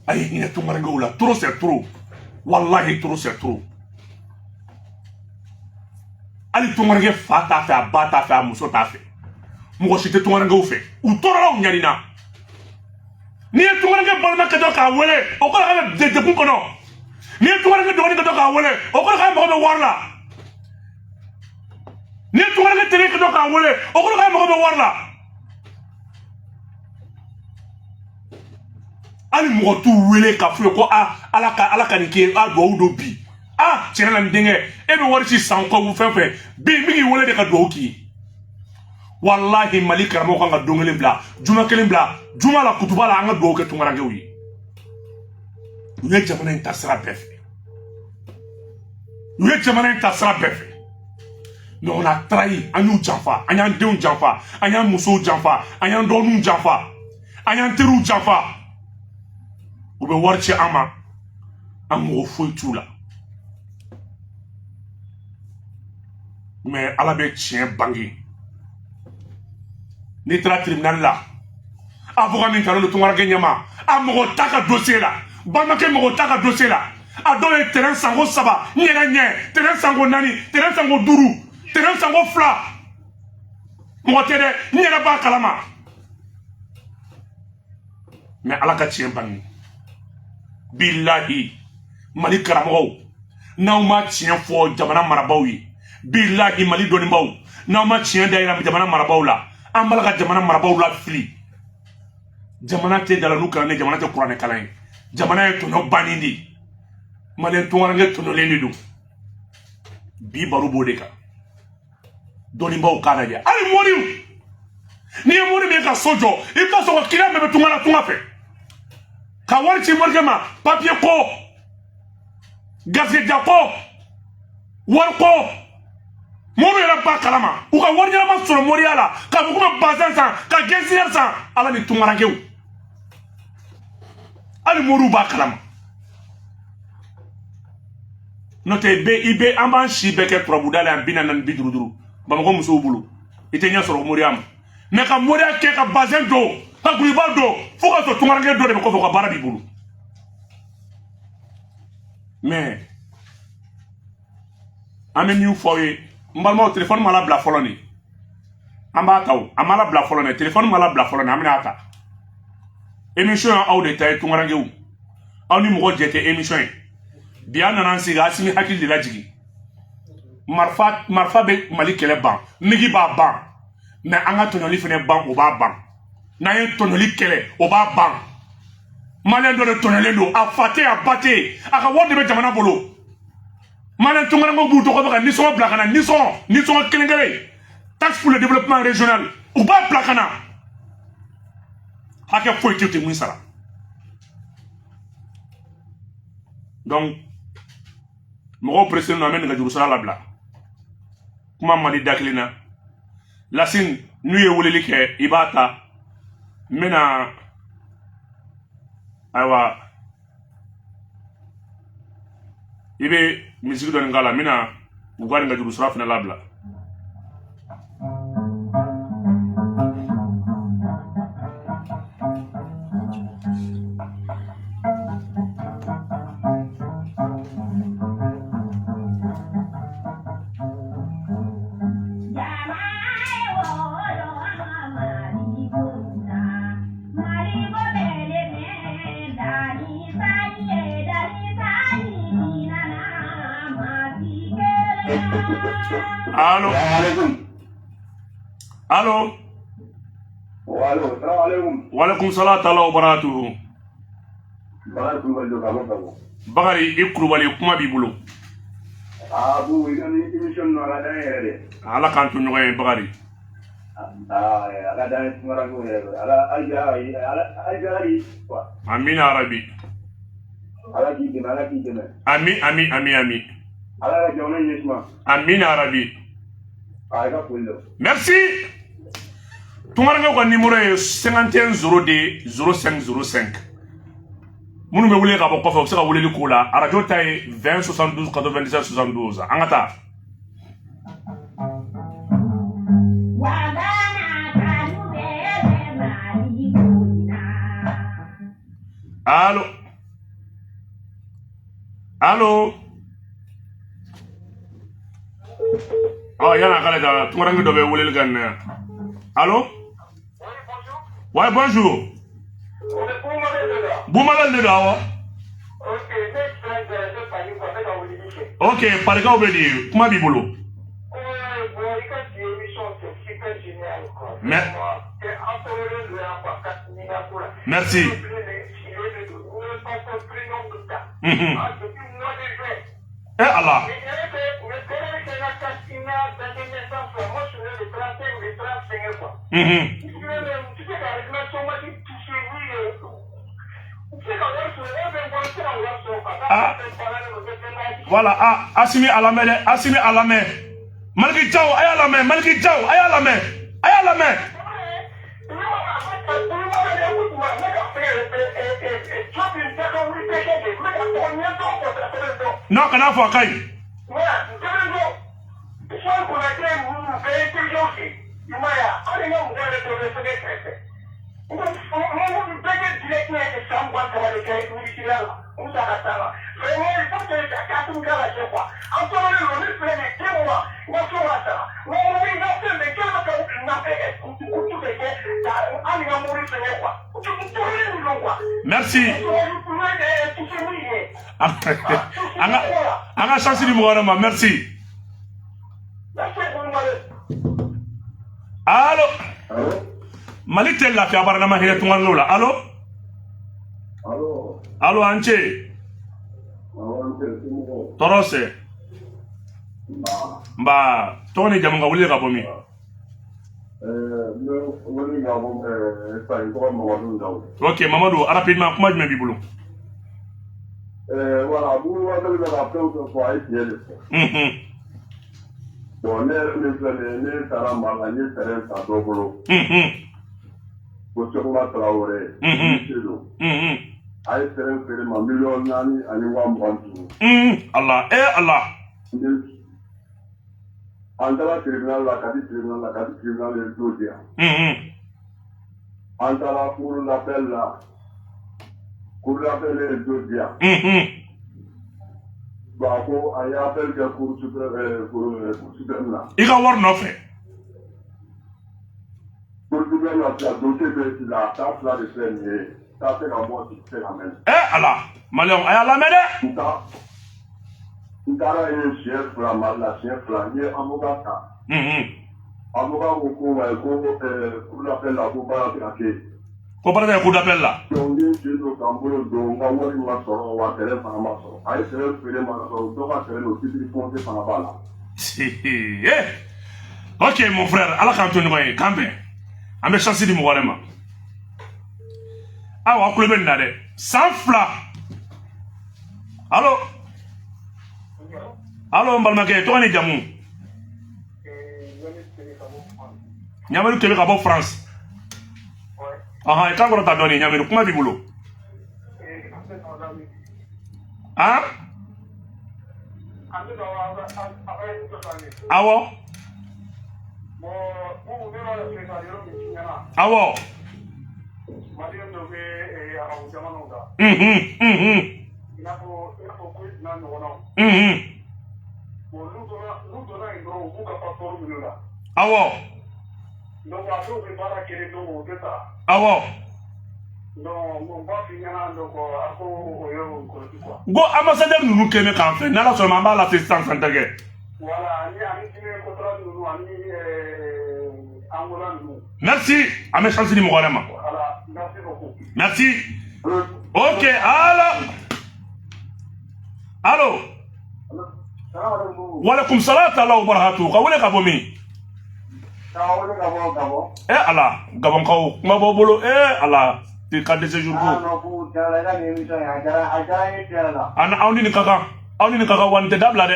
a ye hinɛ tunkarankew la trop c'est trop wallahi trop c'est trop hali tunkaranke fa t'a fɛ a ba t'a fɛ a muso t'a fɛ mɔgɔ si tɛ tunkarankew fɛ u tɔɔrɔla u ɲanina n'i ye tunkaranke balimakɛ dɔ k'a wele o kɔrɔ k'a bɛ degun kɔnɔ n'i ye tunkaranke dɔgɔnin dɔ k'a wele o kɔrɔ k'a mago bɛ wari la n'i ye tunkaranke terikɛ dɔ k'a wele o kɔrɔ k'a mago bɛ wari la hali mɔgɔ t'u wele k'a f'u ye ko ala ka nin kɛ duwawu don bi tiɲɛ na n denkɛ e bɛ wari ci san kɔ fɛn fɛn bi n bɛ k'i wele de ka duwawu k'i ye wallahi Mali karamɔgɔ kan ka don kelen bila juma kelen bila juma la kutuba la an ka dugawu kɛ tunkarankew ye u ye jamana in ta sira bɛɛ fɛ u ye jamana in ta sira bɛɛ fɛ mais on a trahi an y'u janfa an y'an denw janfa an y'an musow janfa an y'an dɔgɔninw janfa an y'an teriw janfa u bɛ wari ci an ma an mɔgɔ foyi t'u la mais ala bɛ tiɲɛ bange n'i taara tribunal la avocat min kanu don tunkarakɛ ɲɛma a mɔgɔ ta ka dossier la balimakɛ mɔgɔ ta ka dossier la a dɔw ye terrain sanko 3 ɲɛgɛn terrain sanko 4 terrain sanko 5 terrain sanko 2 mɔgɔ tɛ dɛ n yɛrɛ b'a kalama mais ala ka tiɲɛ bange billahi Mali karamɔgɔw n'aw ma tiɲɛ fɔ jamana marabaaw ye billahi Mali dɔnnibaaw n'aw ma tiɲɛ da yira jamana marabaaw la an bala ka jamana marabaaw la fili jamana tɛ dalanu kalan ni jamana tɛ kuranɛ kalan ye jamana ye tɔnɔ bannen de ye maliyɛn tunkarakɛ tɔnɔlen de don bi baro b'o de kan dɔnnibaaw k'a lajɛ hali mɔriw n'i ye mɔri min ka so jɔ i bɛ taa sɔrɔ kiliyan bɛɛ bɛ tunga la tunga fɛ ka wari ci morikɛ ma papiye ko garisɛgɛ ko wari ko mɔriw yɛrɛ b'a kalama u ka wari ɲɛnama sɔrɔ mɔriya la k'a fɔ k'u bɛ bazɛn san ka gɛnsiɲɛ san ala ni tunkarakɛw hali mɔriw b'a kalama n'o tɛ i bɛ an b'an si bɛɛ kɛ turabuda la yan 40 50 bamakɔ musow bolo i tɛ ɲɛ sɔrɔ mɔriya ma mais ka mɔriya kɛ ka bazɛn don ka guliba don fo ka sɔrɔ tunkarakɛ dɔ de bɛ kɔfɛ ka baara b'i bolo mais an bɛ min fɔ aw ye n balimaw téléphone ma labila fɔlɔ nin an b'a ta o a ma labila fɔlɔ nin téléphone ma labila fɔlɔ nin an bɛna a ta émission ye aw de ta ye tunkarankew aw ni mɔgɔ jɛ tɛ émission ye bi an nana an sigi Asimi hakili de lajigi marifa bɛ Mali kɛlɛ ban migi b'a ban mais an ka tɔɲɔli fɛnɛ ban o b'a ban n'an ye tɔɲɔli kɛlɛ o b'a ban maliyɛn dɔ de tɔɲɔlen don a fa tɛ a ba tɛ a ka wari de bɛ jamana bolo maliyɛn tunkarankew b'u tɔgɔ bɛ ka nisɔngɔ bila ka na nisɔngɔ kelen kelen taxe pour le développement régional u b'a bila ka na hakɛ foyi tɛ mun sara donc mɔgɔw pressé non an bɛ nɛgɛjuru sira labila kuma Mali da kelen na Lasine n'u ye weleli kɛ i b'a ta n bɛna ayiwa i bɛ misiri dɔɔni k'a la n bɛna u ka nɛgɛjuru sira fana labila. Allo. Allo. Wa alaikum salam ta'ala wa barakatuhu. Bakari i Kulubali kuma b'i bolo. Bu ni émission na la dan yɛrɛ de. Ala k'an to ɲɔgɔn ye Bakari. Ala dan tunkarankew yɛrɛ ala ajari quoi. Amin ya Rabbi. Ala k'i dɛmɛ. Amin. Ala ka jamana ɲɛsuma. Amin ya Rabbi. Merci. Tunkarankew ka numéro ye 51 02 0505. Minnu bɛ wele ka bɔ kɔfɛ u bɛ se ka weleli k'o la arajo ta ye 20 72 97 72 an ka taa. Allo. Oh, yana kale da tunkaranke dɔ bɛ weleli kɛ nin na. Allo. Ouais, bonjour. Boumalel de là. Ok, parikaw bɛ di kuma b'i bolo. Merci. Eh Allah. Ah. Voilà, ah, Assimi à la main, Assimi à la main. Maliki Tchao, aïe à la main, Maliki Tchao, aïe à la main, aïe à la main. Non, qu'on a fait un caille. Merci. On a chance du Mouarama, merci. Allô? Malik tel la fiabar na mahire tungan la. Allô? Allô? Allô Anche? Torose. Mba, Tony jamunga wuli ka bomi. Ok, Mamadou, rapidement, comment je me bibulu? Voilà, vous avez la peur fois bon, ne sera malade, ne sera pas double. Pour ce qu'on a travaillé, aïe, c'est un peu de million d'années, Allah, Allah. Antara tribunal, la tribunal est dossier. Antara pour l'appel là, pour l'appel est dossier. Bah, pour un appel de cour suprême là. Il va voir nos faits. Pour suprême là, c'est un dossier de la table là de premier. Ça c'est la mort qui fait la main. Allah, Malion, aïe à la main. Ntara ye chien fila la chien fila ye avocat ta avocat ko pour l'appel la ko bara traquer ko bara ko d'appel là donc ni jeno kambolo do nga wori ma soro wa tere fa ma soro ay tere fere ma soro do ka tere no titri fonte fa bala ok mon frère ala kan to ni koy kambe ambe chance di mo warema awa ko le ben na de sans fla allô. Allô, Mbalmake, toi, on est Djamou. Nyamaru Kébé, à France. Ah, et quand on t'a donné, Nyamaru, comment vivez-vous? Hein? Ah ouais? Ah ouais? Awo. Awo. Go ambassadeur nous kene kan fait nala seulement ba l'assistance en tege. Voilà, merci, à mes chances du Mourama. Voilà, merci beaucoup. Merci. Ok, allô. Allô. Walaikum salam wa barakatuh. Kawule kabomi. Eh Allah, gabon kaw. Ma bobolo Allah. Ti ka de séjour ko. Ana awni ni kaka. Awni ni kaka wante dabla de.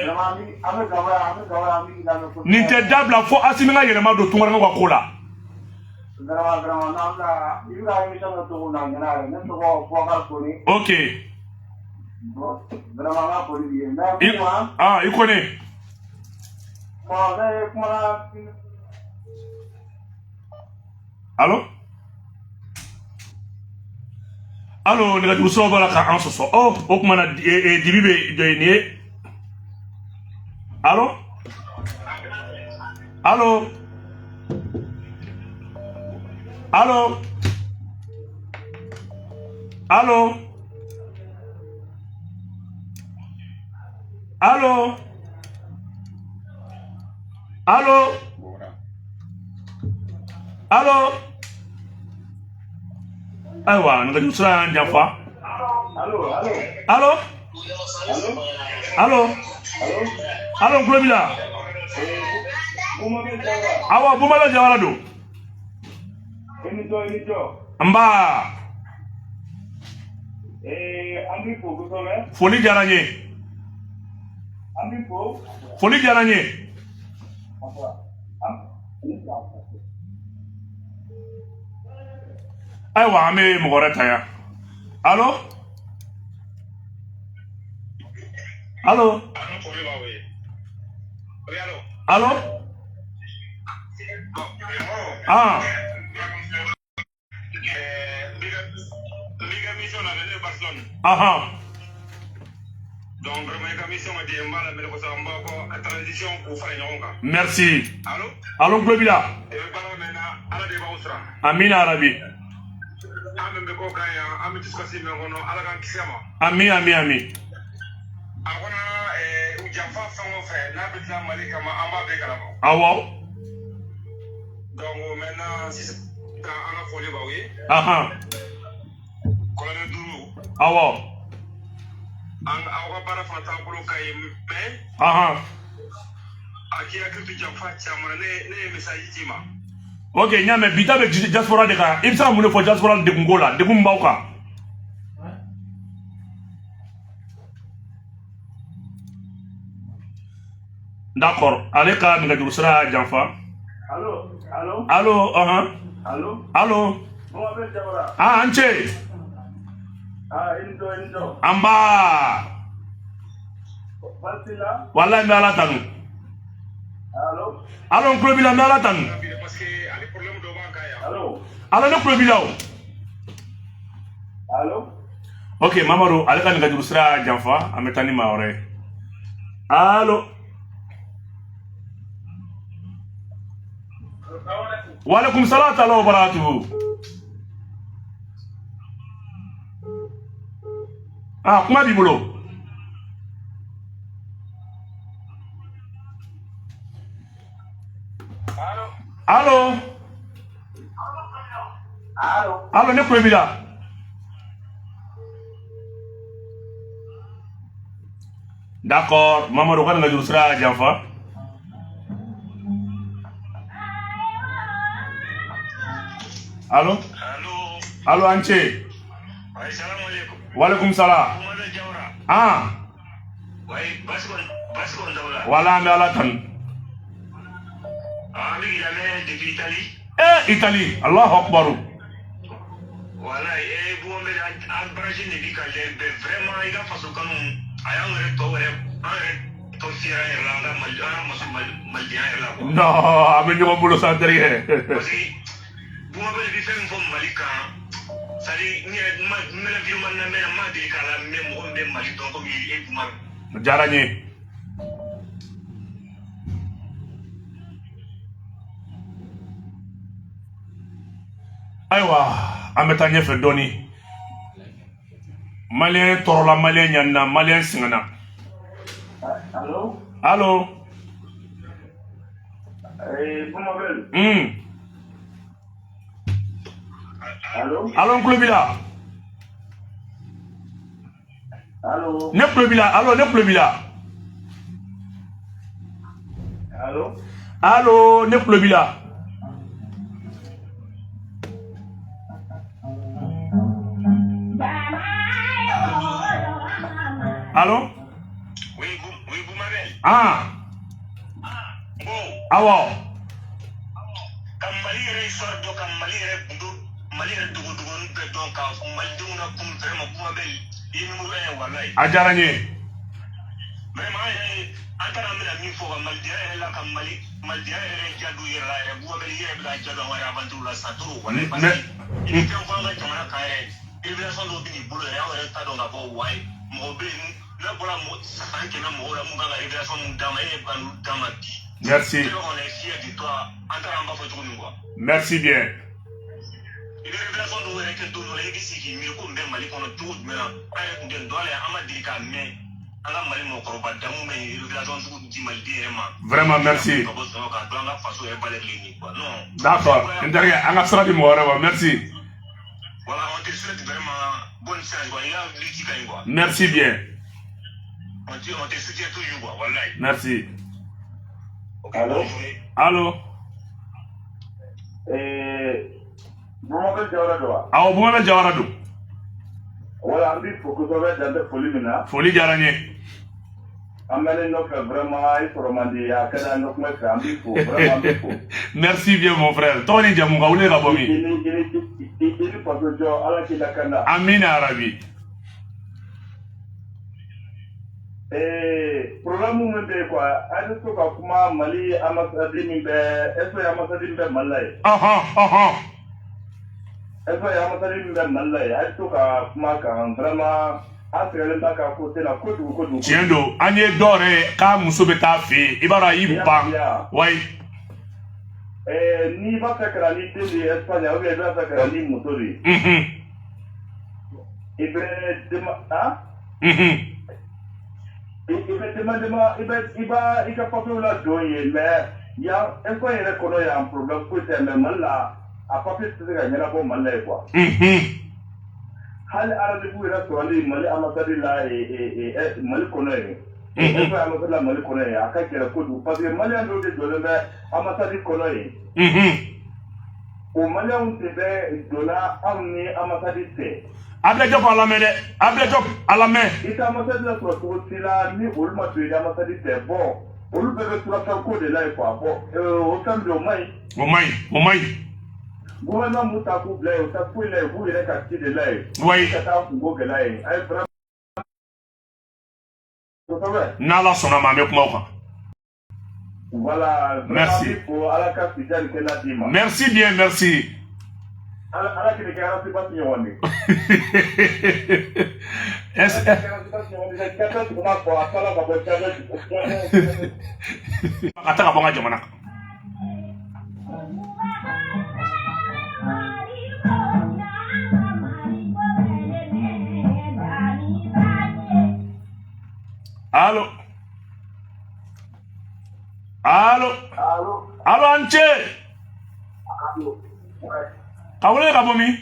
Ni te dabla fo asimi nga yele ma do tungar nga ko la. Ok. Ah, il connaît. Allô? Allô, les gars, vous savez là quand on se sort. Oh, on m'a dit de allô? Allô? Allô? Allô? Allô? Allô? Allô? Aïwa, nous allons faire un diaphane. Allô? Allô? Allô? Allô, Globila? Awa, Boumala Diawalado. Amba. Foli diyara n ye. Foli diyara n ye. Ayiwa an bɛ mɔgɔ wɛrɛ ta yan. Allo. Allo. Allo. Ah. Aha. Donc vraiment ka mission di mbala mele ko sa mbako transition ko fara ñon ka. Merci. Allo? Allo Globila. E bala mena ala de ba usra. Amin arabi. Ambe ko kaya am discuss me ngono ala kan kisema. Amin amin amin. Akona u jafa fango fe na bitla malika ma amba be kala ko. Awo. Donc maintenant si ta ala foli ba wi. Aha. Colonel Duru. Awo. Ang awa bara fata ko kay me. Aha. Aki akirtu jafa chama ne message tima. Ok, nyame bita be diaspora de ka. Ibsa mun fo diaspora de Ngola, de Kumbauka. D'accord. Allez ka mi gadu sra janfa. Allô? Allo, aha. Allô? Allo. Bon appel Jabara. Ah, anche. Indo. Amba. Basila. Wallahi mi ala tanu. Allô? Allo Globila mi ala tanu. Parce que ali problème do ban kaya. Allô? Allo ne Globila. Allô? Ok, Mamadou, allez ka mi gadu sra janfa, ametani ma ore. Allo. Walaikum salam wa barakatuh. Ah, kuma b'i bolo? Allo. Allo, ne kulo b'i la? D'accord, Mamadou ka nɛgɛjuru sira janfa. Allo. Allo anche. Assalamu alaikum. Walaikum salam. Ah. Baskon dawla. Wala me ala tan. Ami gilame depuis Italie. Italie. Allahu akbar. Voilà, bu me an barajin de bikalle vraiment ida faso kanu ayang re to fira irlanda mal dia irlanda. No, ami ñoo bulu santere. Parce que bu ma be bi fem fo malika sali ni ma la bi man na me ma de kala me mo be mali donc ko mi e bu ma Jarañe. Aywa, an bɛ taa ɲɛfɛ dɔɔni. Malien tɔɔrɔla, malien ɲanina, malien singana. Allô? Allo. Vous m'appelez? Allô? Allo, n tulo b'i la. Allô? Ne tulo b'i la. Allo, ne tulo b'i la. Allô? Allo, ne tulo b'i la. Allo? Oui, vous m'avez. Ah. Bon. Awo. Kam mali re histoire do kam mali re bundo mali re dugu be don ka mali do na kum vraiment vous m'avez. Yemi mo re wallahi. A diyara n ye. Vraiment antara mina min fo ka mali dire la kam mali dire re jadu yera re vous m'avez yera la jadu wa aventure la saturu wallahi parce que il fait vraiment jamana ka re. Révélation do bi bolo re awere ta do nga bo wai mo be la bola mo sanke na mo la mo ga révélation mo dama e banu dama di. Merci. On est fiers de toi. Antara mba fo tukuni quoi. Merci bien. Il est révélation de wér que tout le monde ici qui mieux comme ben mali kono tout maintenant ay ko den dole amadi ka mais ala mali mo ko ba damu mais révélation du di mali vraiment. Vraiment merci. D'accord. Intérêt an ka sira di mɔgɔ wɛrɛ ma. Merci. Voilà, on te souhaite vraiment bonne chance quoi. Il a l'éthique quoi. Merci bien. On te soutient toujours quoi. Wallahi. Merci. Allô? Allo. Bumabel Jawara do wa. Awo Bumabel Jawara do. Wala an bi fo ko so be dande foli mina. Foli diyara n ye. An bɛ ne nɔfɛ vraiment i sɔrɔ man di a ka di an kuma fɛ an b'i fo vraiment an b'i fo. Merci bien mon frère. Tɔgɔ ni jamu ka wuli ka bɔ min? I ni faso jɔ ala k'i lakanda. Amina arabi. Problème min bɛ yen quoi a bɛ to ka kuma Mali ambassade min bɛ est-ce que ambassade min bɛ Mali la yen. Est-ce que ambassade min bɛ Mali la yen a bɛ to ka kuma kan vraiment. Tiɲɛ don an ye dɔ yɛrɛ k'a muso bɛ taa fɛ yen i b'a dɔn a y'i ban wayi. N'i b'a fɛ ka na ni den de ye Espagne ou bien i b'a fɛ ka na ni muso de ye. I bɛ i ka papiyew ladon yen mais yan Espagne yɛrɛ kɔnɔ yan problème foyi tɛ mais Mali la a papiye tɛ se ka ɲɛnabɔ Mali la yen quoi. Hali arabu yɛrɛ sɔrɔli Mali ambassade la Mali kɔnɔ yen. Est-ce que ambassade la Mali kɔnɔ yen a ka gɛlɛn kojugu parce que maliyɛn dɔw de jɔlen bɛ ambassade kɔnɔ yen. O maliyɛnw de bɛ donna anw ni ambassade cɛ. Ablaye Diop a lamɛn dɛ Ablaye Diop a lamɛn. I tɛ ambassade la sɔrɔ cogo si la ni olu ma don i ni ambassade cɛ bon olu bɛɛ bɛ surafɛn ko de la yen quoi bon o fɛn min o man ɲi. O man ɲi o man ɲi. Gouvernement m'u ta k'u bila yen u ta foyi la yen k'u yɛrɛ ka ci de la yen. Oui. Ka taa kungo gɛlɛya yen a ye vraiment. N'Ala sɔnna ma an bɛ kuma o kan. Voilà. Merci. Ala ka fidèle kɛ n'a d'i ma. Merci bien merci. Ala k'i kɛ ala tɛ ɲɔgɔn de. Est-ce que. A ta ka bɔ n ka jamana kan. Allo allo allo an cɛ ka wele ka bɔ min?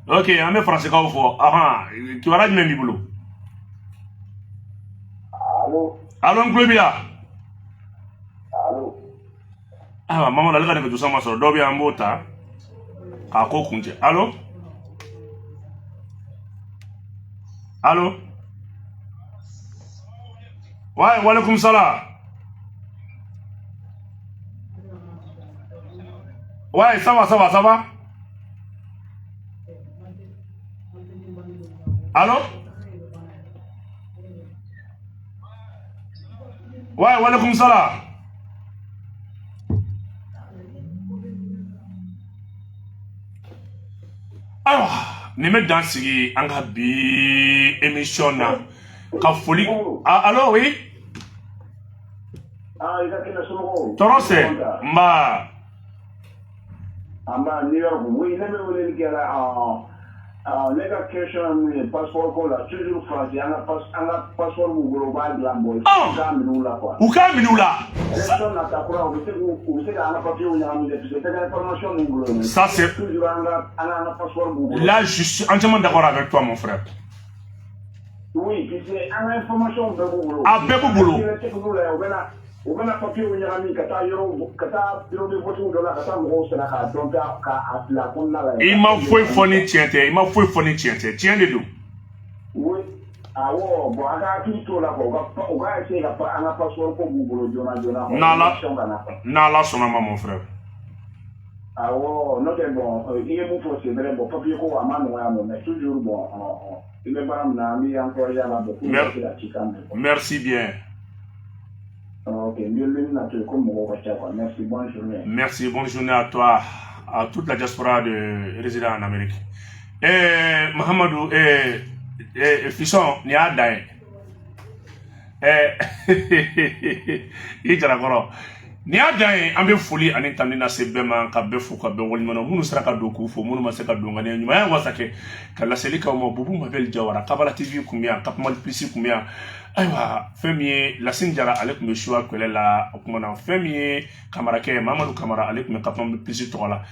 Ok an bɛ faransikaw fɔ kibaruya jumɛn b'i bolo? allo n tulo b'i la. Ayiwa Mamadu ale ka nɛgɛjuru ma sɔrɔ dɔw bɛ yan an b'o ta. A ko kuncɛ allo allo ouais walaikum salam ouais ça va allo ouais walaikum salam. Ayiwa nin bɛ dan sigi an ka bi émission na ka foli allo oui tɔɔrɔ sɛ nba New York oui ne bɛ weleli kɛra ne ka question min ye passeport ko la toujours français an ka passeport b'u bolo u b'a dilan bɔ u k'a minɛ u la quoi. U k'a minɛ u la. élection nata kura u bɛ se k'an ka papiyew ɲagami dɛ parce que tɛgɛ information b'u bolo. Ça c'est toujours an ka passeport b'u bolo. Là je suis entièrement d'accord avec toi mon frère. Oui parce que an ka information bɛɛ b'u bolo. A bɛɛ b'u bolo. U bɛna papiyew ɲagami ka taa bureau de vote dɔ la ka taa mɔgɔw sɛnɛ k'a dɔn k'a bila kɔnɔna la. I ma foyi fɔ ni tiɲɛ tɛ tiɲɛ de don. Oui awɔ bon an ka hakili t'o la quoi u ka essayer ka an ka passeport ko b'u bolo joona. N'Ala sɔnna ma mon frère. Awɔ n'o tɛ bon i ye mun fɔ c'est vrai bon papier ko a ma nɔgɔya mais toujours bon i bɛ baara min na an b'i encourager a la bon pour que ka ci kan mɛn. Merci bien. Ok, merci, bonne journée. Merci, bonne journée à toi, à toute la diaspora de résidents en Amérique. Mahamadou, Fisson, ni a daye. I jara kɔrɔ. Ni a daye, an bɛ foli ani tani na se bɛɛ ma ka bɛɛ fo ka bɛɛ waliɲuman minnu sera ka don k'u fo minnu ma se ka don ka ne ɲumanya wasa kɛ ka laseli k'aw ma Bubu Mabel Jawara Kabala TV kun bɛ yan Kapmal Plus kun bɛ yan. Ayiwa fɛn min ye Lasine Jara ale tun bɛ choix kɛlɛ la o kuma na fɛn min ye Kamarakɛ Mamadu Kamara ale tun bɛ Kapmal Plus tɔgɔ la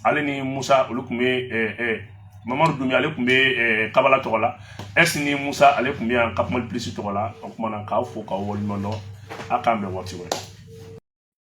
ale ni Musa olu tun bɛ Mamadu Dumi ale tun bɛ Kabala tɔgɔ la ni Musa ale tun bɛ yan Kapmal Plus tɔgɔ la o kuma na k'aw fo k'aw waliɲuman dɔn a k'an bɛn waati wɛrɛ